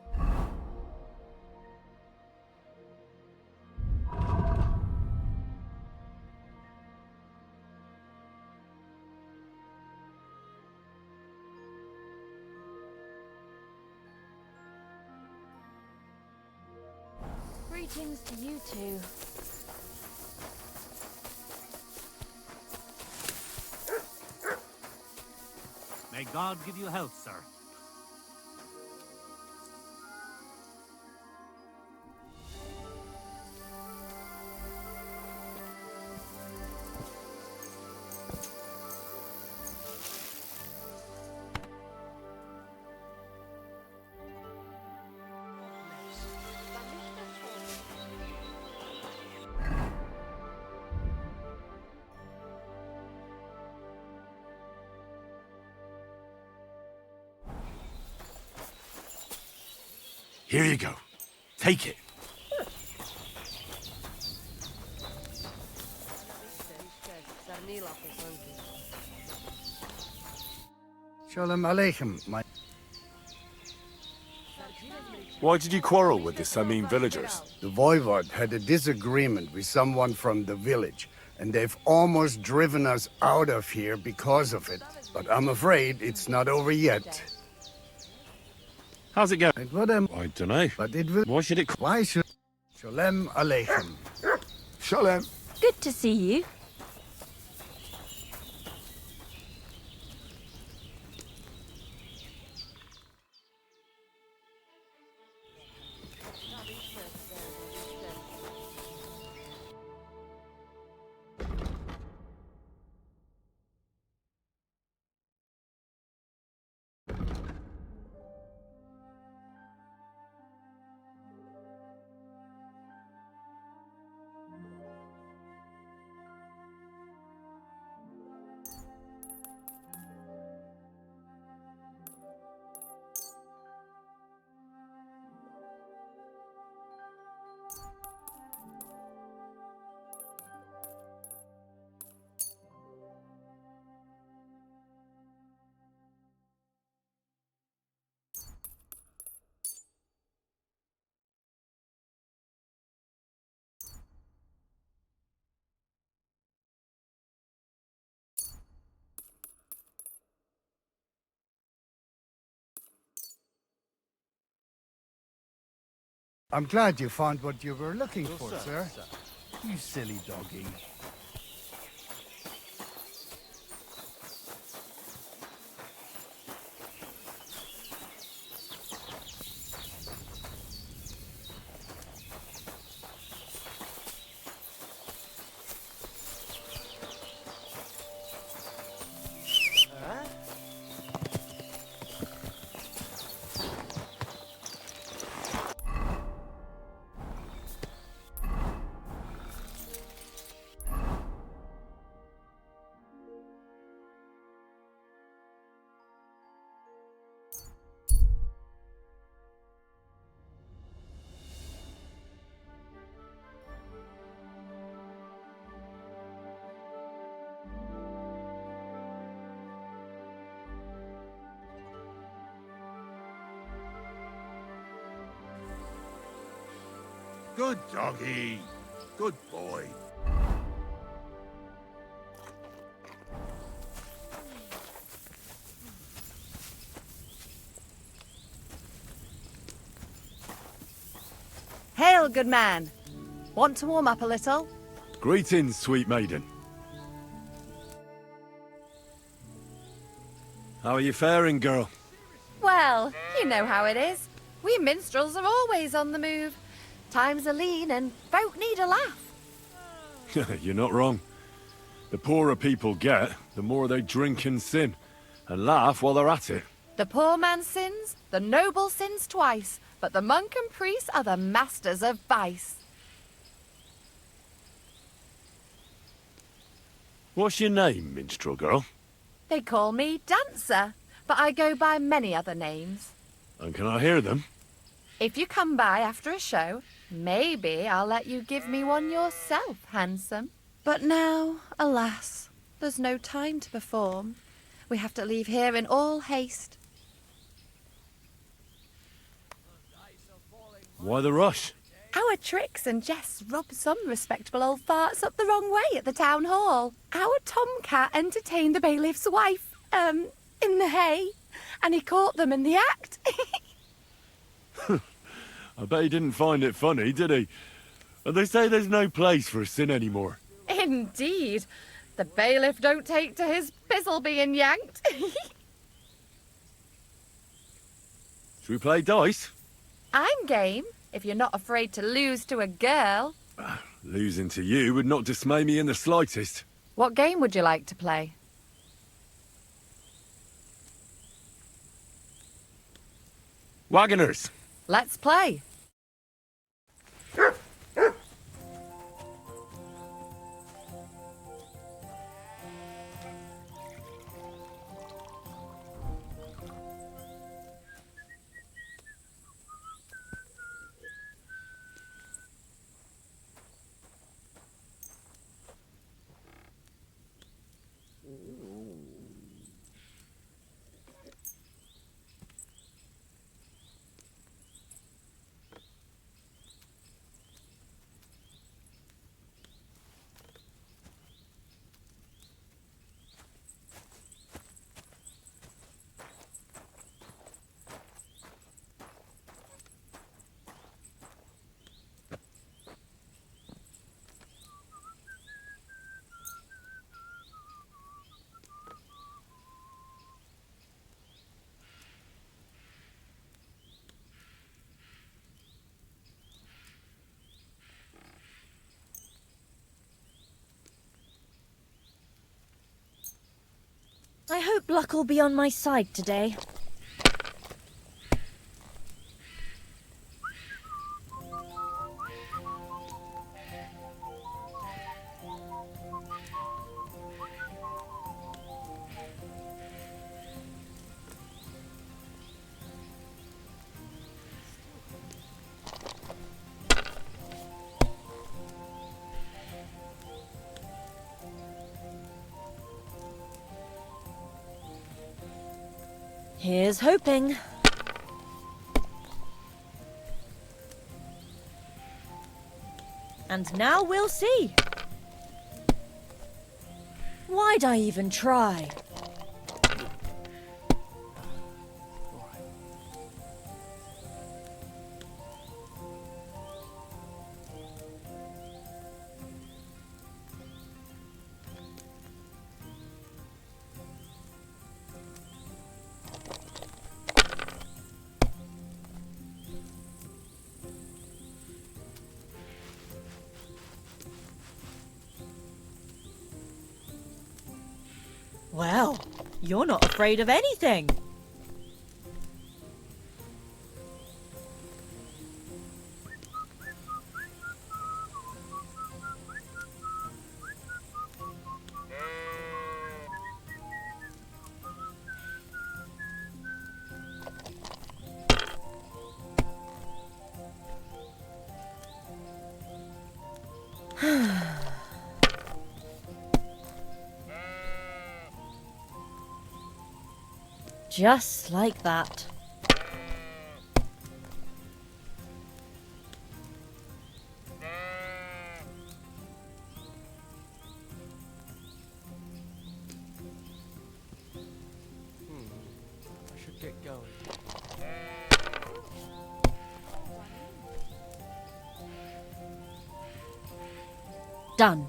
Greetings to you two. May God give you health, sir. Here you go. Take it. Shalom Aleichem, my... Why did you quarrel with the Samin villagers? The voivod had a disagreement with someone from the village, and they've almost driven us out of here because of it. But I'm afraid it's not over yet. How's it going? I don't know. But it will... Why should it... Why should... Shalom Aleichem. Shalom. Good to see you. I'm glad you found what you were looking for, Sir, sir. you silly doggy. Good doggy. Good boy. Hail, good man. Want to warm up a little? Greetings, sweet maiden. How are you faring, girl? Well, you know how it is. We minstrels are always on the move. Times are lean and folk need a laugh. You're not wrong. The poorer people get, the more they drink and sin, and laugh while they're at it. The poor man sins, the noble sins twice, but the monk and priest are the masters of vice. What's your name, minstrel girl? They call me Dancer, but I go by many other names. And can I hear them? If you come by after a show, maybe I'll let you give me one yourself, handsome. But now, alas, there's no time to perform. We have to leave here in all haste. Why the rush? Our tricks and jests rub some respectable old farts up the wrong way at the town hall. Our tomcat entertained the bailiff's wife, in the hay, and he caught them in the act. I bet he didn't find it funny, did he? And they say there's no place for sin anymore. Indeed. The bailiff don't take to his pizzle being yanked. Should we play dice? I'm game, if you're not afraid to lose to a girl. Losing to you would not dismay me in the slightest. What game would you like to play? Wagoners! Let's play. I hope luck will be on my side today. Here's hoping. And now we'll see. Why'd I even try? Well, you're not afraid of anything. Just like that. I should get going. Done.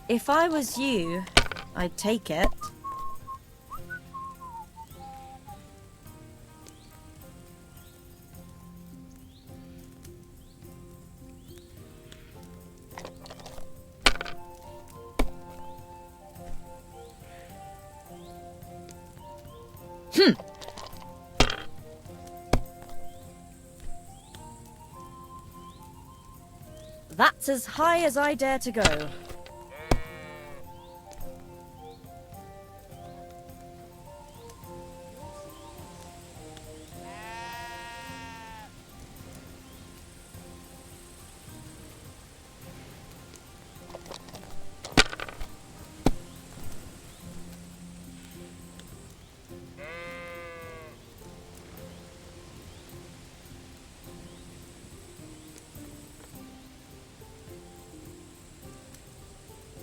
If I was you, I'd take it. That's as high as I dare to go.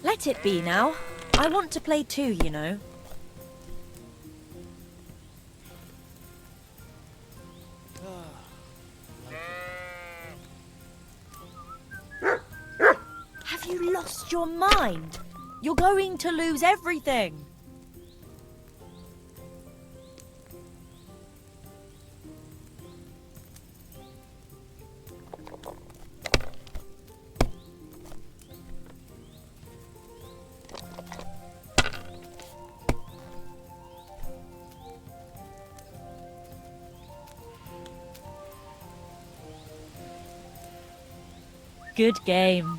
Let it be now. I want to play too, you know. Have you lost your mind? You're going to lose everything. Good game.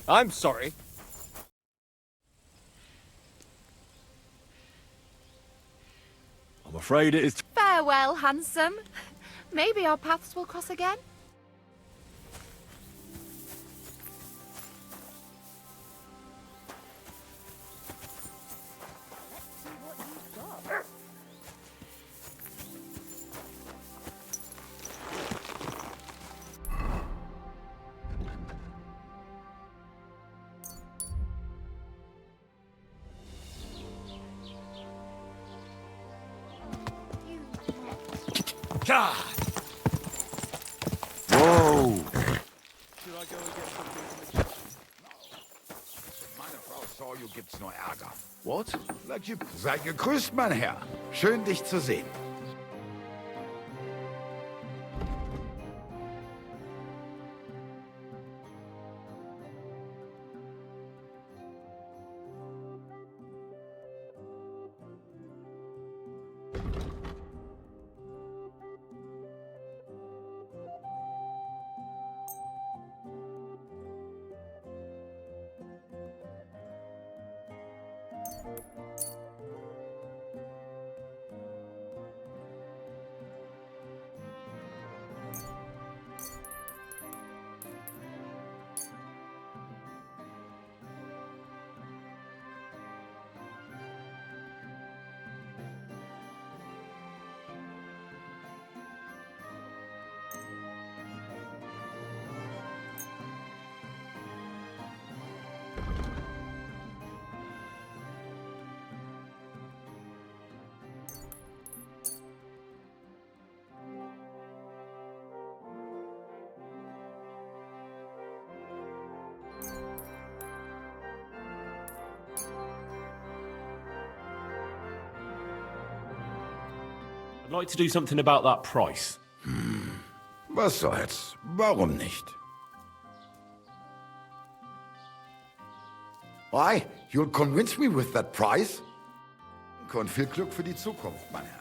I'm sorry. I'm afraid it is... Farewell, handsome. Maybe our paths will cross again. God! Whoa! Should I go and get something from the kitchen? Meine Frau Saw, gibt's nur Ärger. What? Seid gegrüßt, mein Herr. Schön, dich zu sehen. I'd like to do something about that price. Was soll's? Warum nicht? Why? You'll convince me with that price? Und viel Glück für die Zukunft, mein Herr.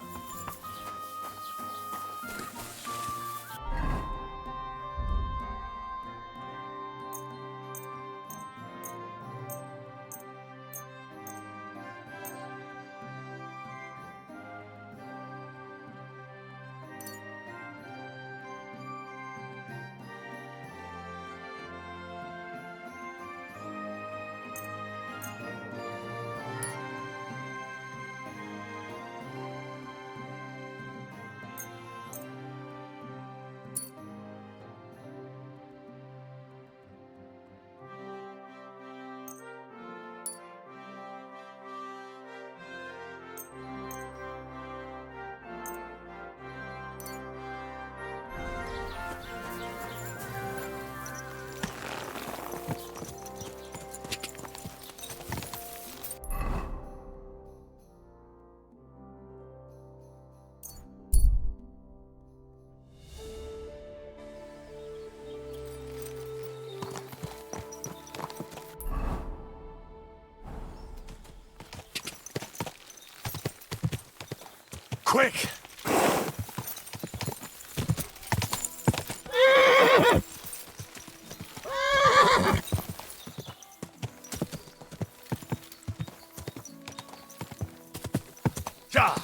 Quick! Ja!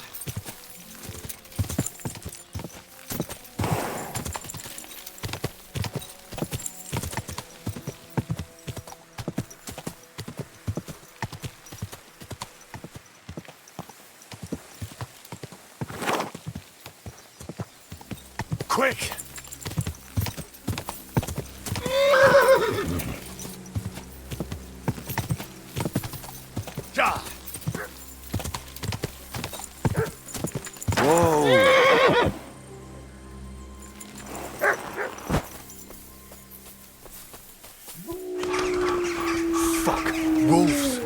Quick! Ja! Whoa! Fuck! Wolves!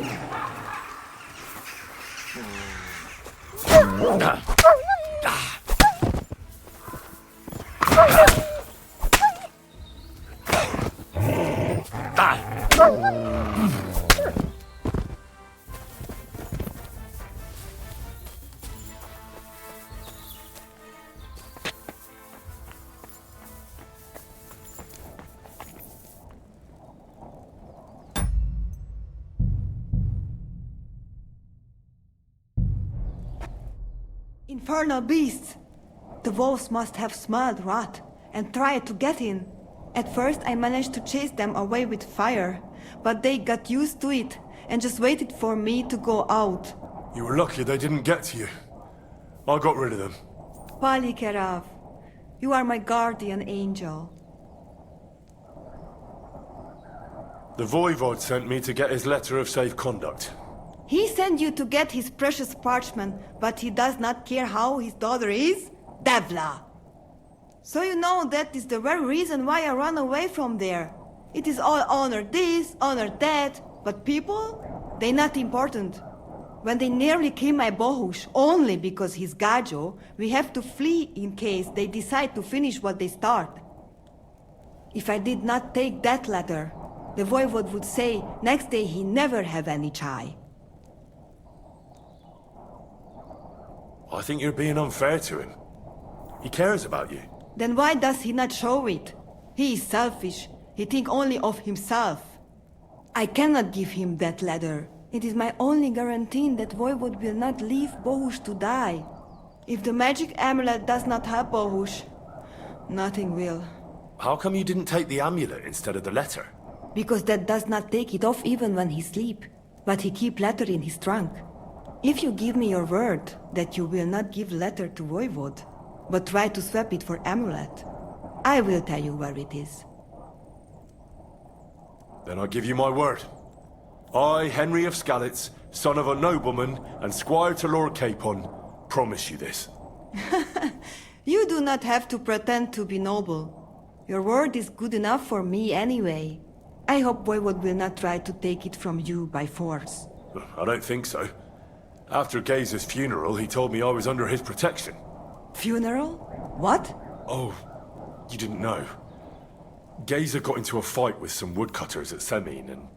Infernal beasts! The wolves must have smelled rot and tried to get in. At first I managed to chase them away with fire, but they got used to it and just waited for me to go out. You were lucky they didn't get to you. I got rid of them. Palikerav, you are my guardian angel. The Voivod sent me to get his letter of safe conduct. He sent you to get his precious parchment, but he does not care how his daughter is? Devla! So you know that is the very reason why I run away from there. It is all honor this, honor that, but people? They not important. When they nearly kill my Bohush only because he's Gajo, we have to flee in case they decide to finish what they start. If I did not take that letter, the Voivod would say next day he never have any chai. I think you're being unfair to him. He cares about you. Then why does he not show it? He is selfish. He think only of himself. I cannot give him that letter. It is my only guarantee that Voivod will not leave Bohush to die. If the magic amulet does not help Bohush, nothing will. How come you didn't take the amulet instead of the letter? Because that does not take it off even when he sleep. But he keep letter in his trunk. If you give me your word that you will not give letter to Voivod, but try to swap it for amulet, I will tell you where it is. Then I give you my word. I, Henry of Skalitz, son of a nobleman and squire to Lord Capon, promise you this. You do not have to pretend to be noble. Your word is good enough for me anyway. I hope Voivod will not try to take it from you by force. I don't think so. After Gazer's funeral, he told me I was under his protection. Funeral? What? Oh, you didn't know. Gazer got into a fight with some woodcutters at Semin, and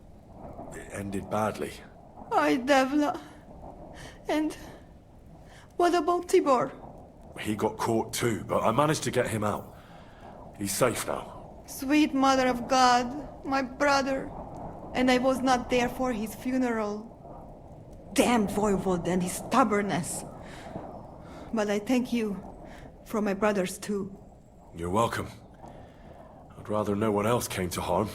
it ended badly. Ay, Devla. And what about Tibor? He got caught too, but I managed to get him out. He's safe now. Sweet Mother of God, my brother. And I was not there for his funeral. Damn Voivod and his stubbornness. But I thank you for my brothers too. You're welcome. I'd rather no one else came to harm,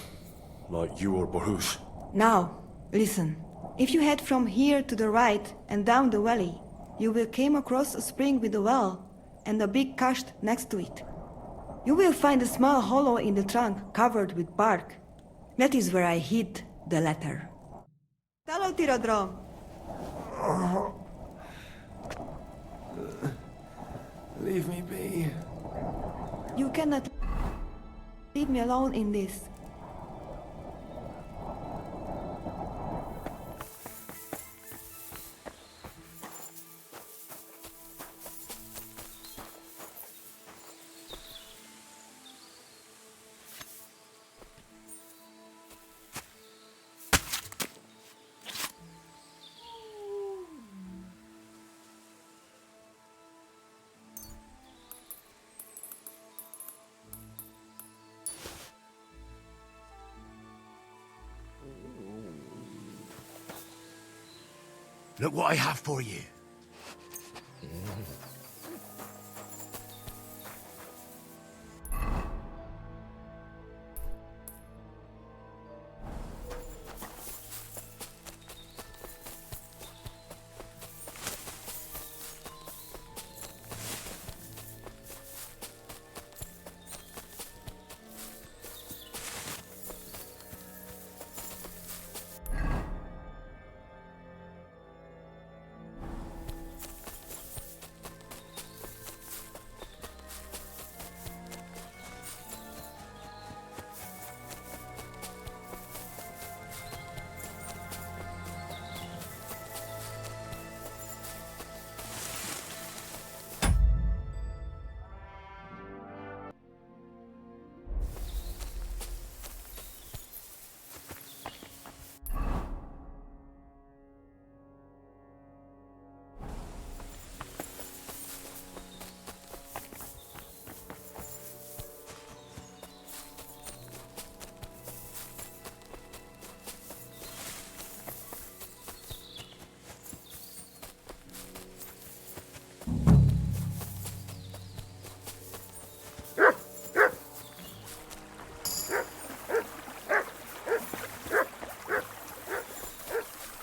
like you or Bohush. Now, listen. If you head from here to the right and down the valley, you will come across a spring with a well and a big cache next to it. You will find a small hollow in the trunk covered with bark. That is where I hid the letter. Hello, Tiradrom. Leave me be. You cannot leave me alone in this. Look what I have for you.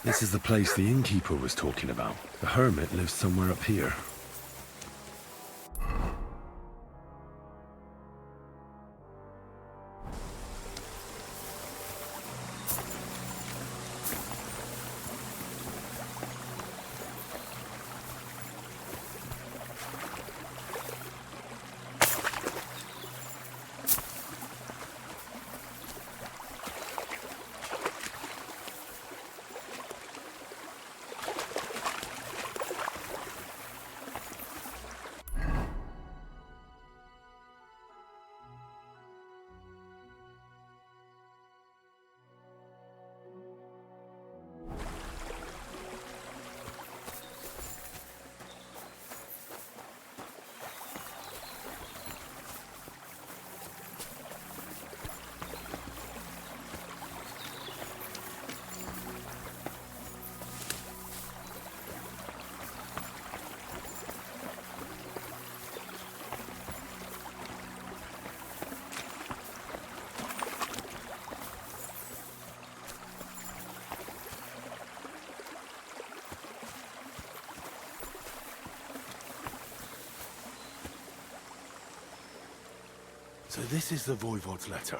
This is the place the innkeeper was talking about. The hermit lives somewhere up here. So this is the Voivod's letter.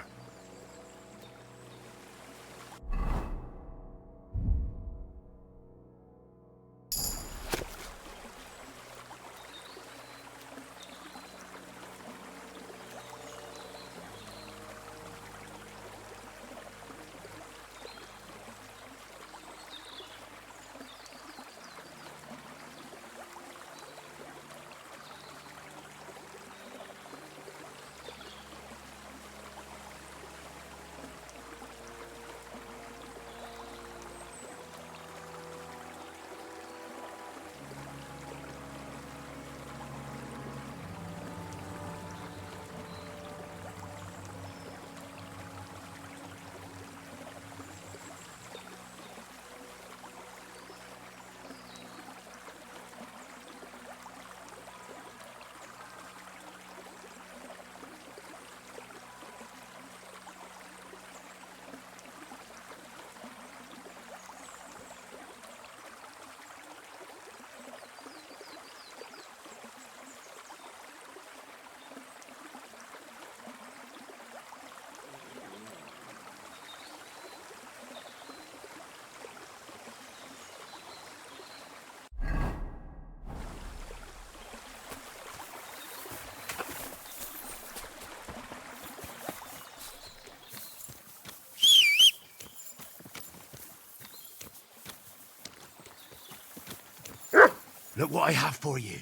Look what I have for you.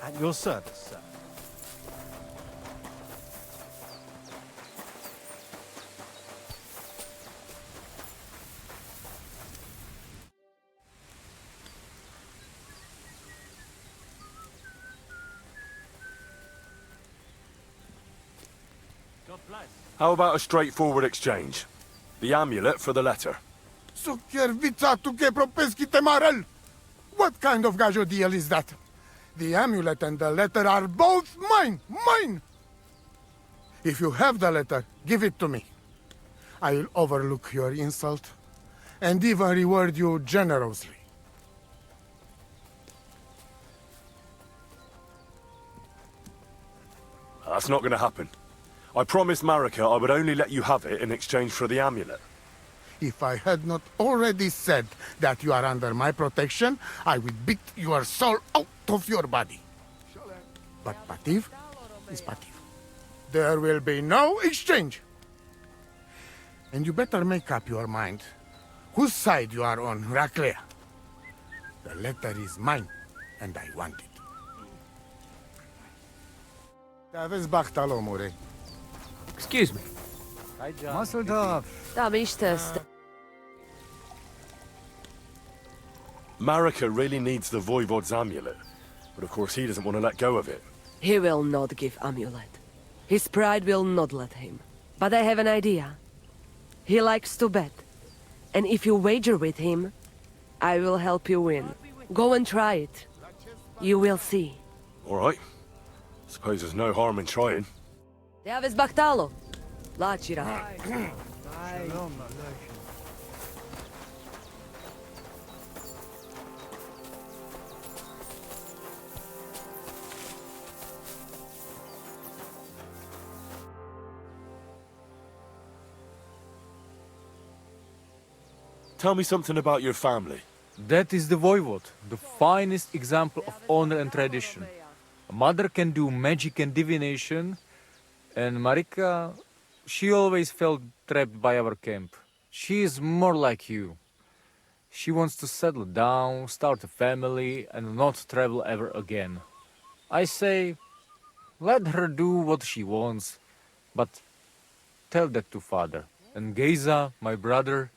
At your service, sir. How about a straightforward exchange? The amulet for the letter. What kind of gajo deal is that? The amulet and the letter are both mine! Mine! If you have the letter, give it to me. I'll overlook your insult and even reward you generously. That's not going to happen. I promised Marika I would only let you have it in exchange for the amulet. If I had not already said that you are under my protection, I would beat your soul out of your body. But Pativ is Pativ. There will be no exchange. And you better make up your mind whose side you are on, Raclea. The letter is mine, and I want it. Excuse me. Muscle Dove. Tam istes. Marika really needs the Voivod's amulet, but of course he doesn't want to let go of it. He will not give amulet. His pride will not let him. But I have an idea. He likes to bet. And if you wager with him, I will help you win. Go and try it. You will see. All right. Suppose there's no harm in trying. Teaves baktalo. Lachira. Tell me something about your family. That is the Voivod, the finest example of honor and tradition. A mother can do magic and divination, and Marika, she always felt trapped by our camp. She is more like you. She wants to settle down, start a family, and not travel ever again. I say, let her do what she wants, but tell that to father. And Geza, my brother,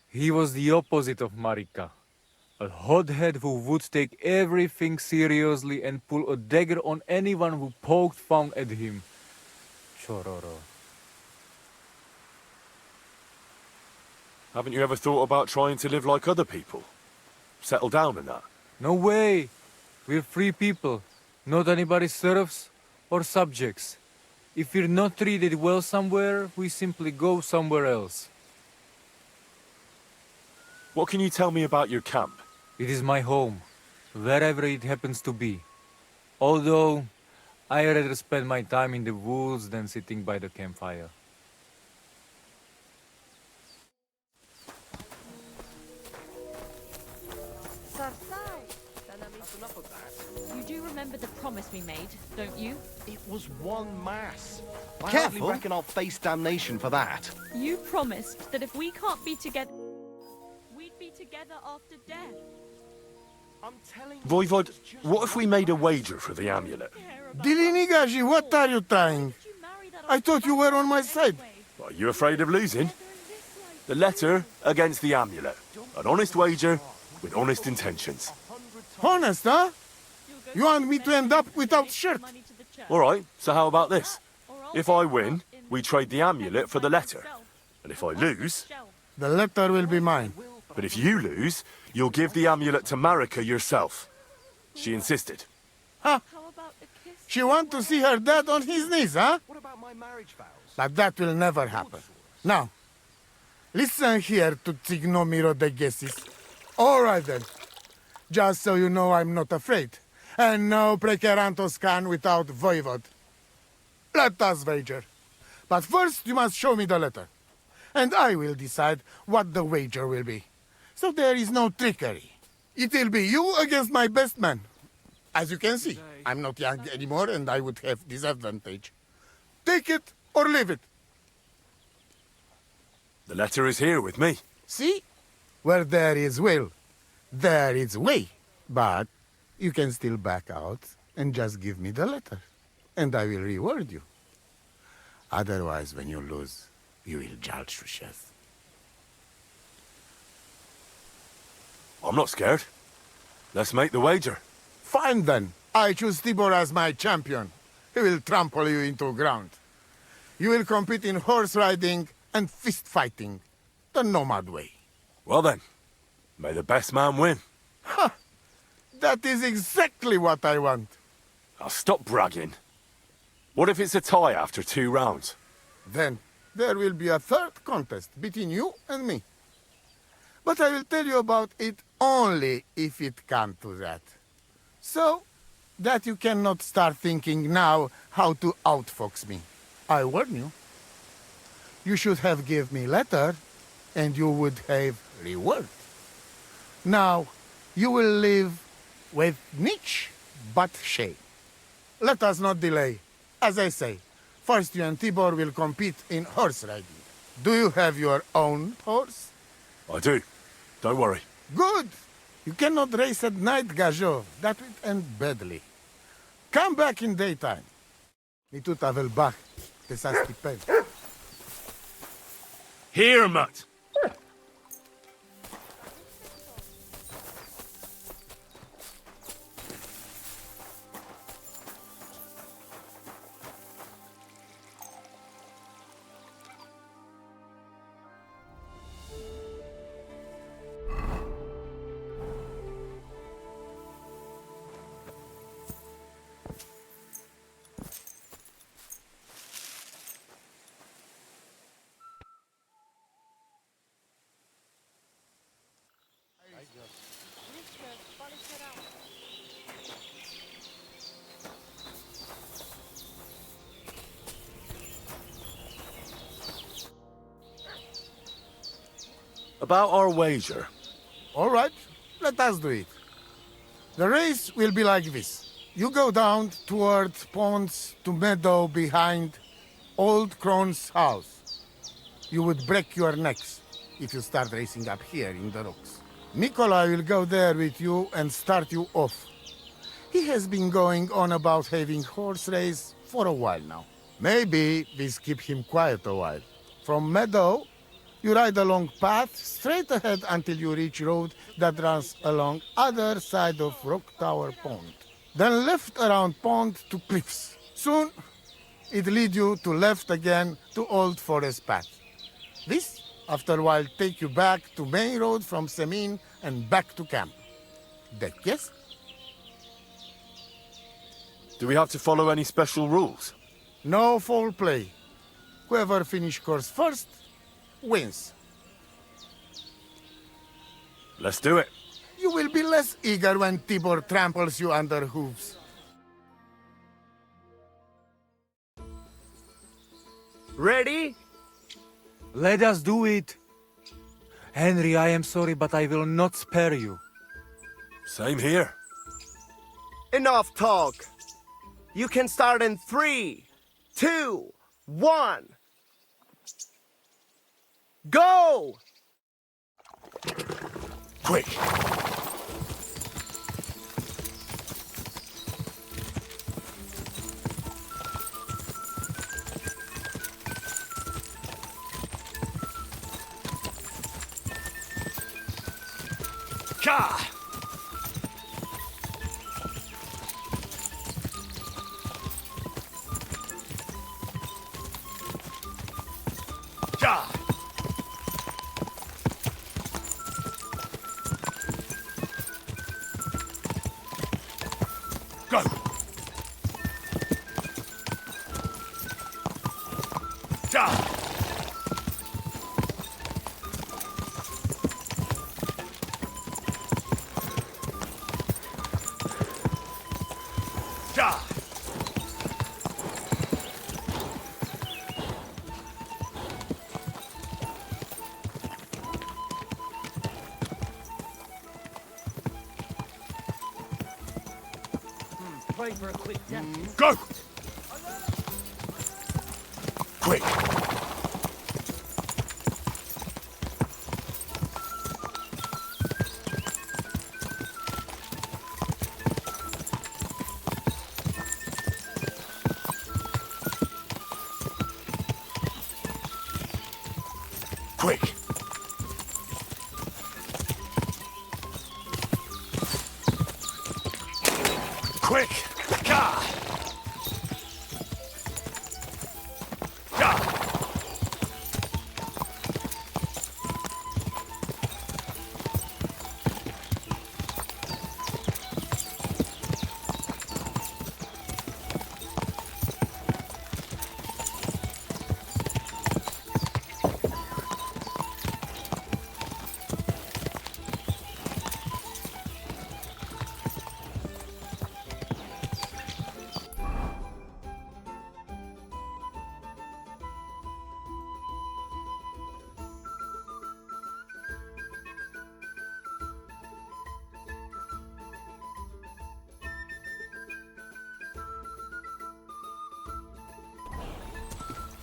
he was the opposite of Marika. A hothead who would take everything seriously and pull a dagger on anyone who poked fun at him. Chororo. Haven't you ever thought about trying to live like other people? Settle down and that? No way! We're free people, not anybody's serfs or subjects. If we're not treated well somewhere, we simply go somewhere else. What can you tell me about your camp? It is my home, wherever it happens to be. Although, I rather spend my time in the woods than sitting by the campfire. Enough of that. You do remember the promise we made, don't you? It was one mass. I Careful. hardly reckon I'll face damnation for that. You promised that if we can't be together, we'd be together after death. I'm telling you. Voivod, what if we made a wager for the amulet? Dilinigaji, what are you trying? I thought you were on my side. Are you afraid of losing? The letter against the amulet. An honest wager with honest intentions. Honest, huh? You want me to end up without shirt? All right, so how about this? If I win, we trade the amulet for the letter. And if I lose... The letter will be mine. But if you lose, you'll give the amulet to Marika yourself. She insisted. Huh? She want to see her dad on his knees, huh? What about my marriage vows? But that will never happen. Now, listen here to Tignomiro de Gessis. All right then. Just so you know I'm not afraid. And no precarantos can without voivod. Let us wager. But first you must show me the letter. And I will decide what the wager will be. So there is no trickery. It will be you against my best man. As you can see, I'm not young anymore and I would have disadvantage. Take it or leave it. The letter is here with me. See? Where there is will, there is way. But you can still back out and just give me the letter. And I will reward you. Otherwise, when you lose, you will judge to chef. I'm not scared. Let's make the wager. Fine then. I choose Tibor as my champion. He will trample you into ground. You will compete in horse riding and fist fighting. The nomad way. Well then, may the best man win. Ha! That is exactly what I want. Now stop bragging. What if it's a tie after 2 rounds? Then there will be a third contest between you and me. But I will tell you about it only if it comes to that. So that you cannot start thinking now how to outfox me. I warn you. You should have give me letter, and you would have reward. Now, you will live with niche but shame. Let us not delay. As I say, first you and Tibor will compete in horse riding. Do you have your own horse? I do. Don't worry. Good! You cannot race at night, Gajo. That will end badly. Come back in daytime. Mi tu tavel bach. Te sa stipend. Here, Mutt. About our wager. All right, let us do it. The race will be like this. You go down toward ponds to meadow behind Old Crone's house. You would break your necks if you start racing up here in the rocks. Nikolai will go there with you and start you off. He has been going on about having horse race for a while now. Maybe this keep him quiet a while. From meadow, you ride along path straight ahead until you reach road that runs along other side of Rock Tower Pond. Then left around pond to cliffs. Soon, it lead you to left again to Old Forest Path. This, after a while, take you back to main road from Semin and back to camp. That yes? Do we have to follow any special rules? No foul play. Whoever finish course first wins. Let's do it. You will be less eager when Tibor tramples you under hooves. Ready? Let us do it. Henry, I am sorry, but I will not spare you. Same here. Enough talk. You can start in 3, 2, 1. Go! Quick! Ka! Pray for a quick death. Go! Quick! Quick! Quick! Gah! Gah!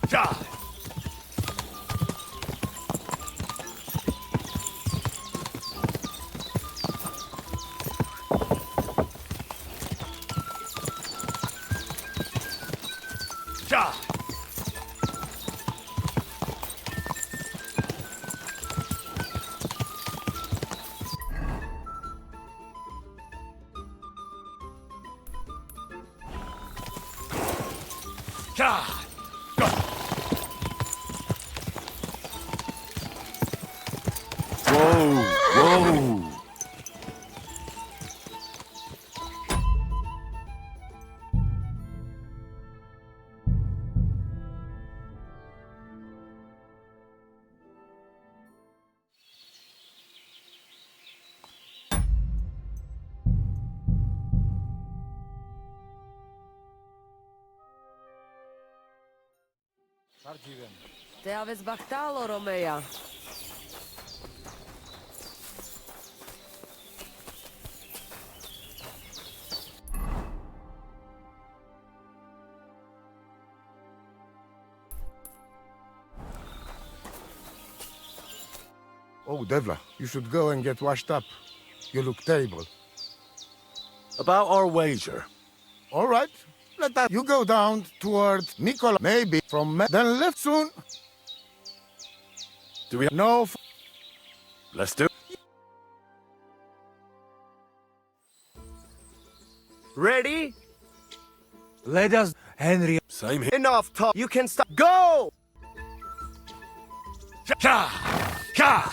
Gah! Gah! Gah! Go! Whoa! Whoa! Te aveți bahtalo, Romeia. Oh, Devla, you should go and get washed up. You look terrible. About our wager. All right. Let that. You go down toward Nikola. Maybe from then left soon. Do we? No. Let's do it. Ready? Let us, Henry. Same here. Enough talk. You can start. Go! Gah! Gah!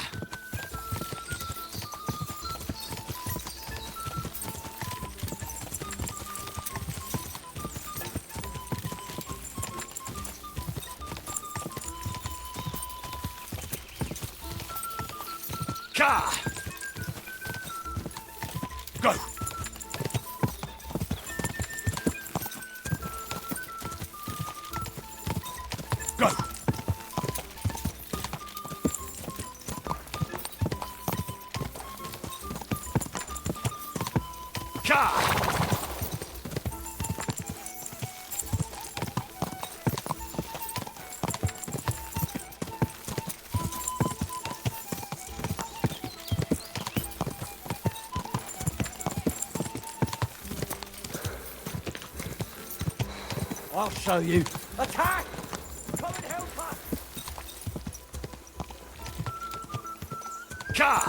Gah! Go! Go! Gah! I'll show you. Attack! Come and help us! Gah!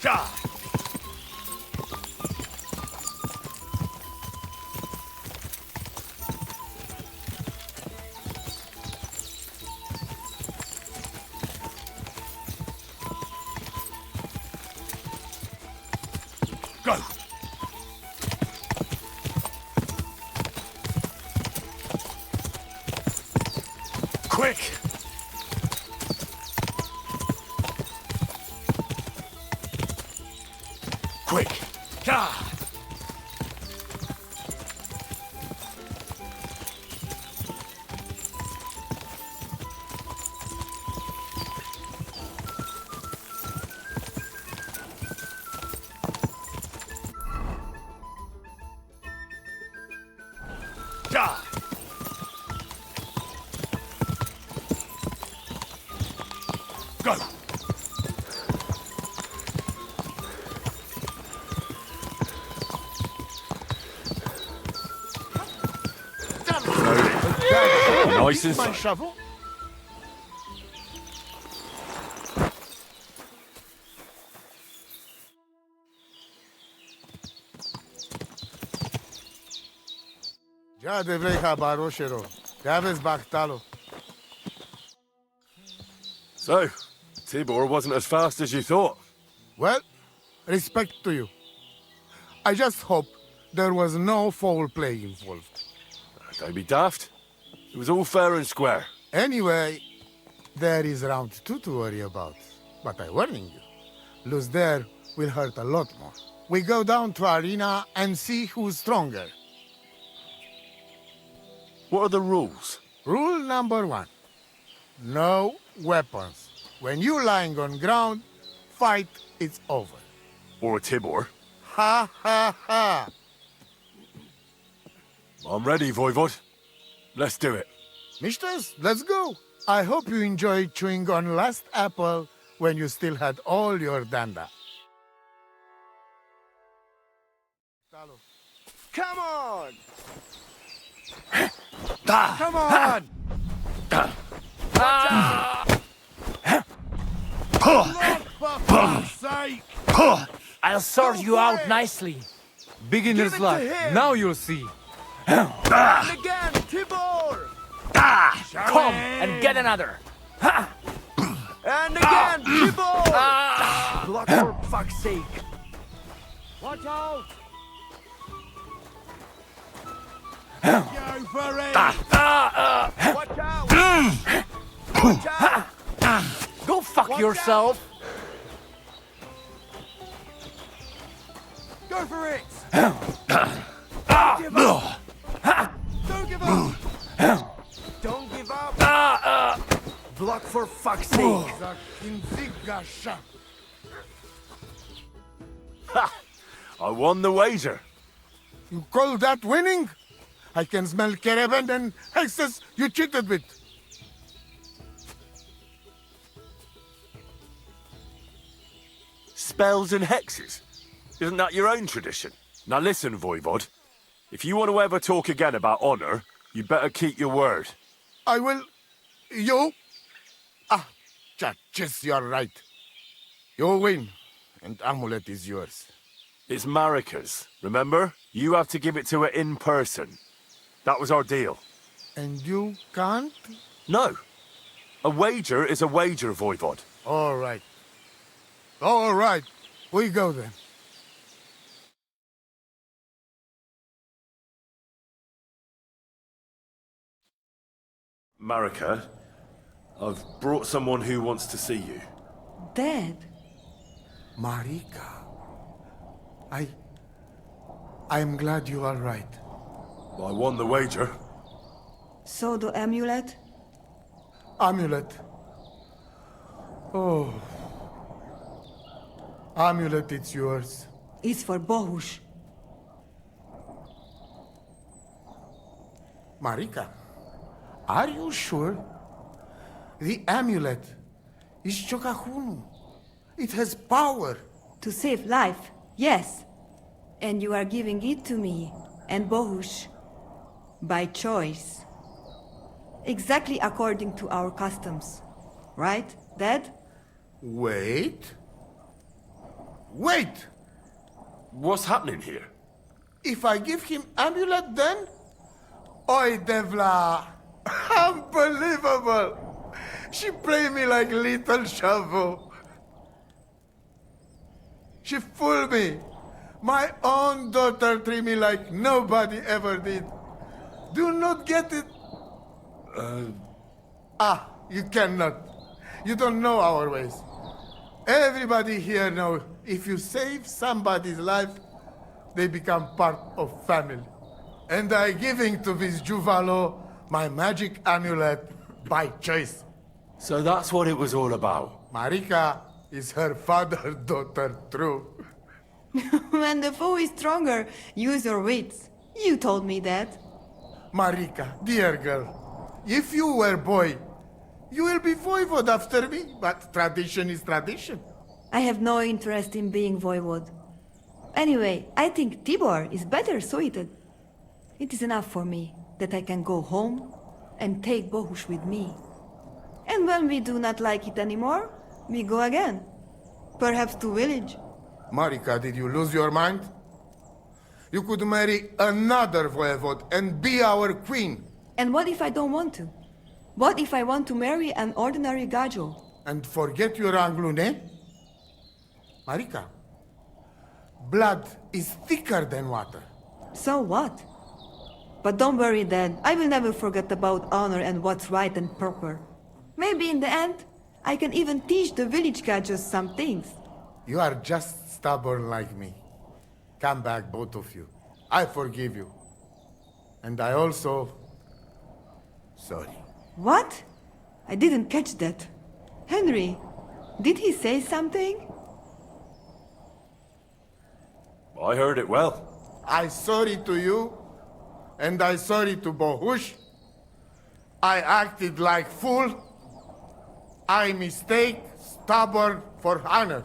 Gah! Quick! Quick! Ah! Ah! Go! Nice and My slow. shovel? Ja devreha baroshero. Davis baktalo. So, Tibor wasn't as fast as you thought. Well, respect to you. I just hope there was no foul play involved. Don't be daft. It was all fair and square. Anyway, there is round 2 to worry about. But I'm warning you, lose there will hurt a lot more. We go down to arena and see who's stronger. What are the rules? Rule number 1. No weapons. When you're lying on ground, fight, it's over. Or a Tibor. Ha ha ha! I'm ready, Voivod. Let's do it. Mistress, let's go. I hope you enjoyed chewing on last apple when you still had all your danda. Come on! Come on! For fuck's sake! I'll sort you out nicely. Beginner's luck. Now you'll see. And again, Tibor! Come and get another. And again, Tibor! Block for fuck's sake! Watch out! Go for it! Watch out! Watch out! Go fuck yourself. Go for it! Don't give up! Don't give up! Don't give up! Block for fuck's sake! Ha! I won the wager. You call that winning? I can smell caravan and hexes you cheated with. Spells and hexes? Isn't that your own tradition? Now listen, Voivod. If you want to ever talk again about honor, you better keep your word. I will... You... Just you're right. You win, and amulet is yours. It's Marika's, remember? You have to give it to her in person. That was our deal. And you can't? No. A wager is a wager, Voivod. All right. All right. We go then. Marika, I've brought someone who wants to see you. Dead? Marika. I'm glad you are right. I won the wager. So the amulet? Amulet. Oh. Amulet, it's yours. It's for Bohush. Marika, are you sure? The amulet is Chokahunu. It has power. To save life, yes. And you are giving it to me and Bohush. By choice. Exactly according to our customs. Right, Dad? Wait. Wait! What's happening here? If I give him amulet then? Oi, Devla! Unbelievable! She played me like little shovel. She fooled me. My own daughter treated me like nobody ever did. Do not get it. Ah, you cannot. You don't know our ways. Everybody here knows if you save somebody's life, they become part of family. And I giving to this Juvalo my magic amulet by choice. So that's what it was all about. Marika is her father's daughter, true. When the foe is stronger, use your wits. You told me that. Marika, dear girl, if you were boy, you will be voivode after me, but tradition is tradition. I have no interest in being voivode. Anyway, I think Tibor is better suited. It is enough for me that I can go home and take Bohush with me. And when we do not like it anymore, we go again. Perhaps to village. Marika, did you lose your mind? You could marry another voivode and be our queen. And what if I don't want to? What if I want to marry an ordinary gajo? And forget your Anglune? Marika, blood is thicker than water. So what? But don't worry then, I will never forget about honor and what's right and proper. Maybe in the end, I can even teach the village gajos some things. You are just stubborn like me. Come back, both of you. I forgive you. And I also... sorry. What? I didn't catch that. Henry, did he say something? I heard it well. I sorry to you, and I sorry to Bohush. I acted like fool. I mistake, stubborn for honor.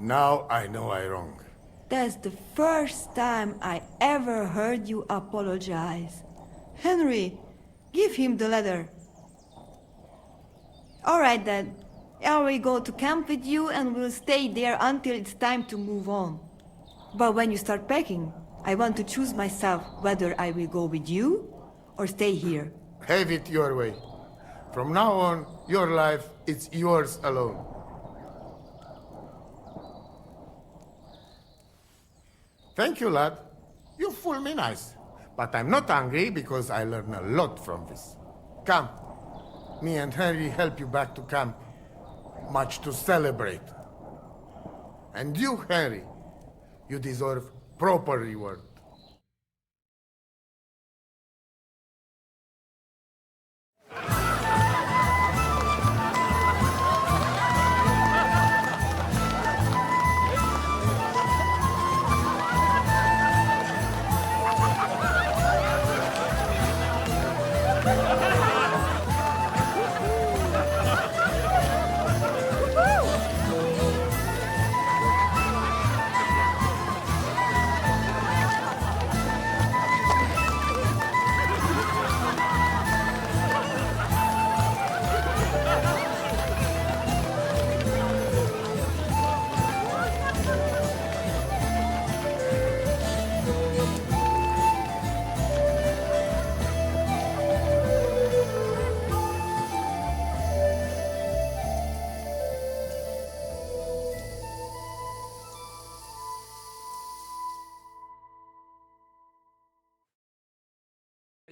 Now I know I wrong. That's the first time I ever heard you apologize. Henry, give him the letter. All right then. I will go to camp with you and we'll stay there until it's time to move on. But when you start packing, I want to choose myself whether I will go with you or stay here. Have it your way. From now on, your life is yours alone. Thank you, lad. You fool me nice. But I'm not angry because I learned a lot from this. Come. Me and Henry help you back to camp. Much to celebrate. And you, Henry, you deserve proper reward.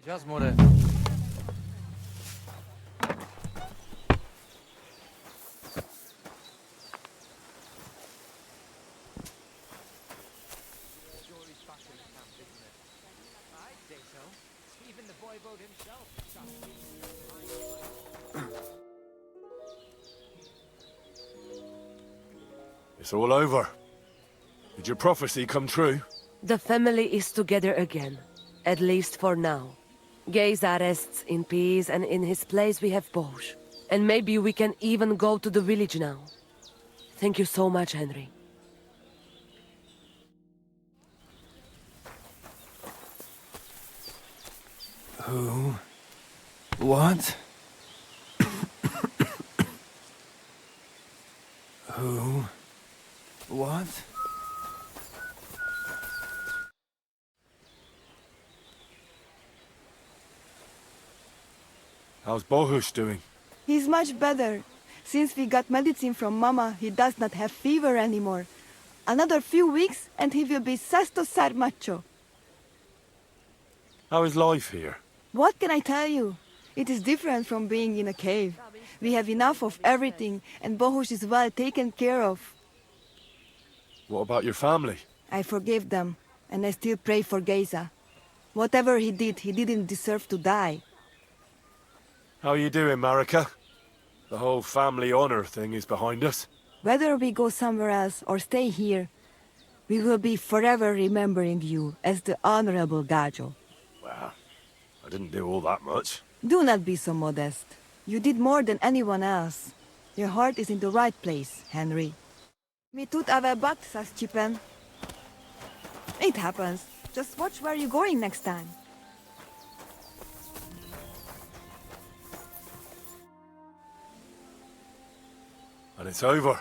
Just more. It's all over. Did your prophecy come true? The family is together again, at least for now. Gay's arrests in peace, and in his place we have Bosch. And maybe we can even go to the village now. Thank you so much, Henry. Who? What? Who? What? How's Bohush doing? He's much better. Since we got medicine from Mama, he does not have fever anymore. Another few weeks and he will be sesto ser macho. How is life here? What can I tell you? It is different from being in a cave. We have enough of everything, and Bohush is well taken care of. What about your family? I forgave them, and I still pray for Geza. Whatever he didn't deserve to die. How you doing, Marika? The whole family honor thing is behind us. Whether we go somewhere else or stay here, we will be forever remembering you as the Honorable Gajo. Well, I didn't do all that much. Do not be so modest. You did more than anyone else. Your heart is in the right place, Henry. Mi tut ave bakt, sas Chipen. It happens. Just watch where you're going next time. And it's over.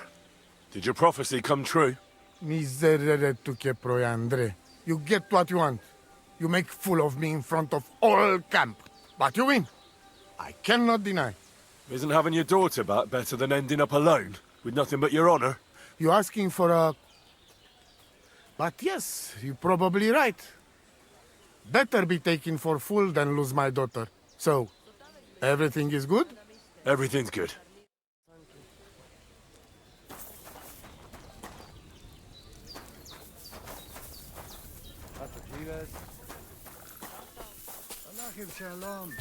Did your prophecy come true? Miserere tu che proiandre. You get what you want. You make fool of me in front of all camp. But you win. I cannot deny. Isn't having your daughter back better than ending up alone, with nothing but your honor? You're asking for a... But yes, you're probably right. Better be taken for fool than lose my daughter. So, everything is good? Everything's good. Shalom.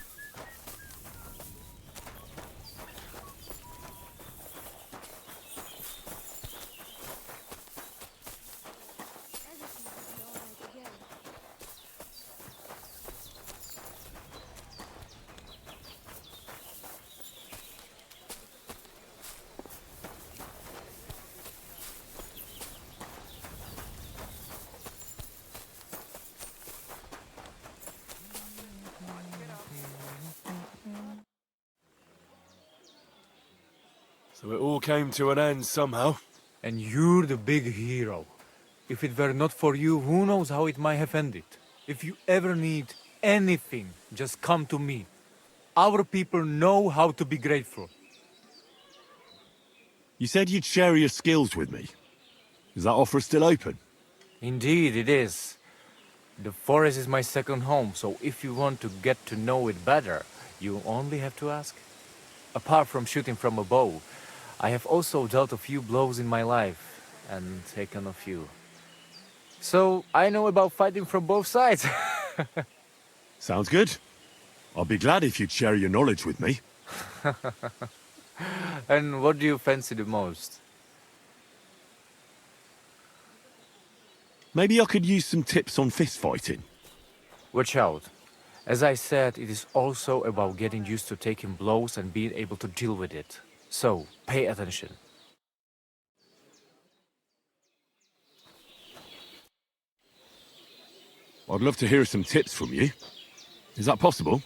So it all came to an end somehow. And you're the big hero. If it were not for you, who knows how it might have ended. If you ever need anything, just come to me. Our people know how to be grateful. You said you'd share your skills with me. Is that offer still open? Indeed, it is. The forest is my second home, so if you want to get to know it better, you only have to ask. Apart from shooting from a bow, I have also dealt a few blows in my life, and taken a few. So, I know about fighting from both sides. Sounds good. I'll be glad if you'd share your knowledge with me. And what do you fancy the most? Maybe I could use some tips on fist fighting. Watch out. As I said, it is also about getting used to taking blows and being able to deal with it. So, pay attention. I'd love to hear some tips from you. Is that possible?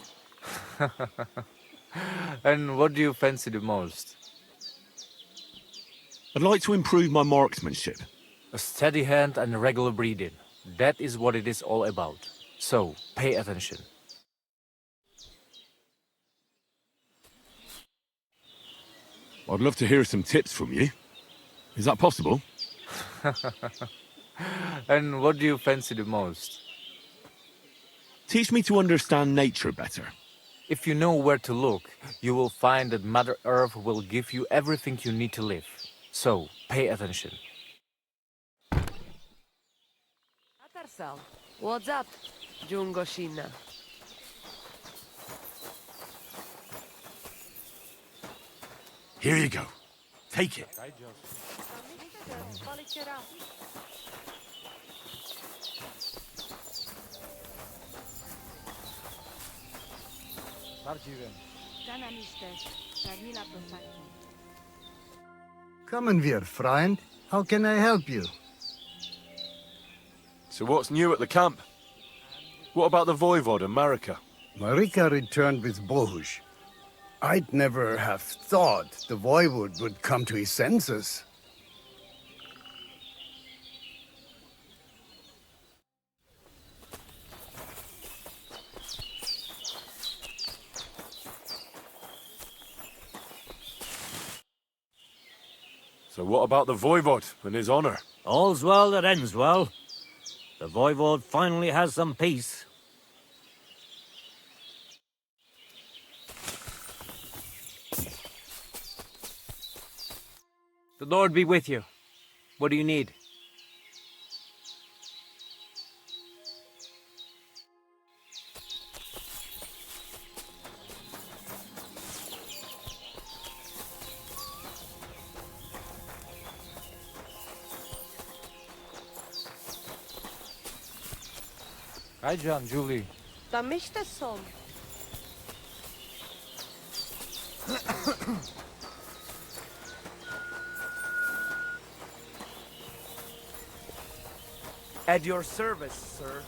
And what do you fancy the most? I'd like to improve my marksmanship. A steady hand and regular breathing. That is what it is all about. So, pay attention. I'd love to hear some tips from you. Is that possible? And what do you fancy the most? Teach me to understand nature better. If you know where to look, you will find that Mother Earth will give you everything you need to live. So, pay attention. What's up, Jungo Shina? Here you go. Take it. Kommen wir, Freund. How can I help you? So what's new at the camp? What about the Voivod and Marika? Marika returned with Bohush. I'd never have thought the Voivod would come to his senses. So what about the Voivod and his honor? All's well that ends well. The Voivod finally has some peace. The Lord be with you. What do you need? Hi, John, Julie. Tam ještě som. At your service, sir.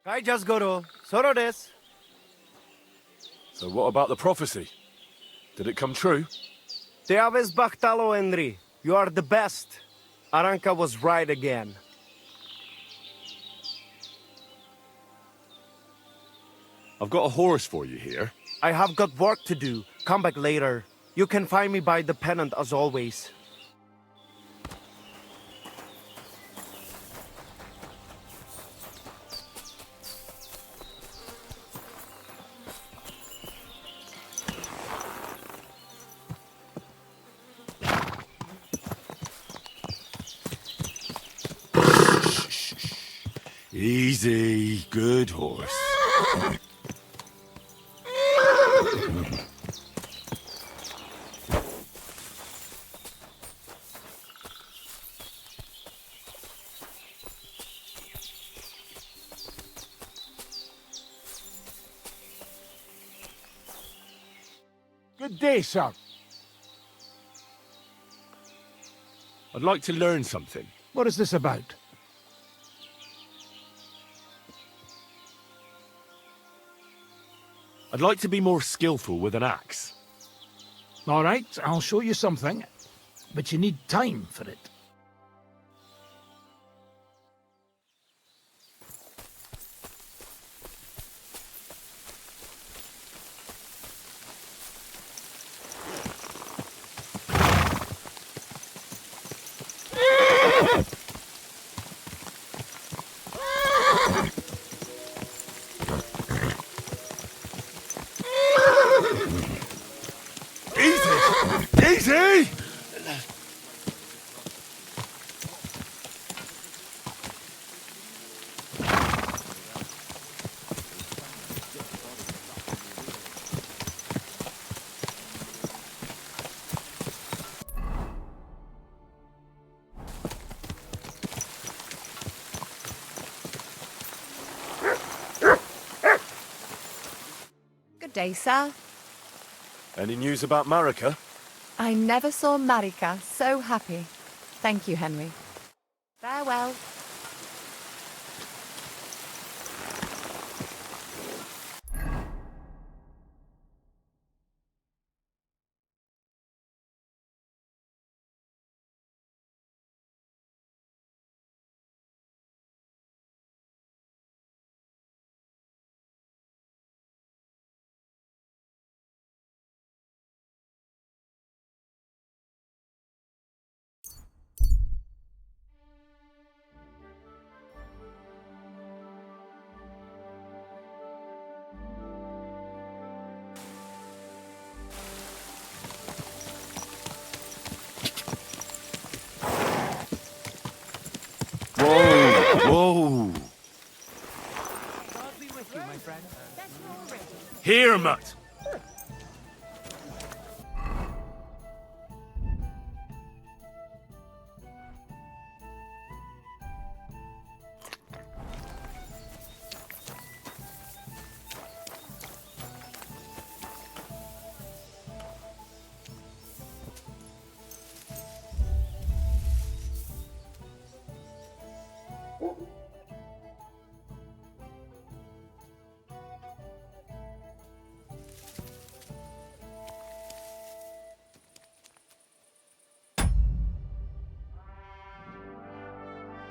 Kai just goro. Soro desu. So what about the prophecy? Did it come true? Te aves bachtalo, Henry. You are the best. Aranka was right again. I've got a horse for you here. I have got work to do. Come back later. You can find me by the pennant as always. Easy, good horse. Good day, sir. I'd like to learn something. What is this about? I'd like to be more skillful with an axe. All right, I'll show you something, but you need time for it. Easy! Good day, sir. Any news about Marika? I never saw Marika so happy. Thank you, Henry. Farewell. Whoa! Here, Mutt!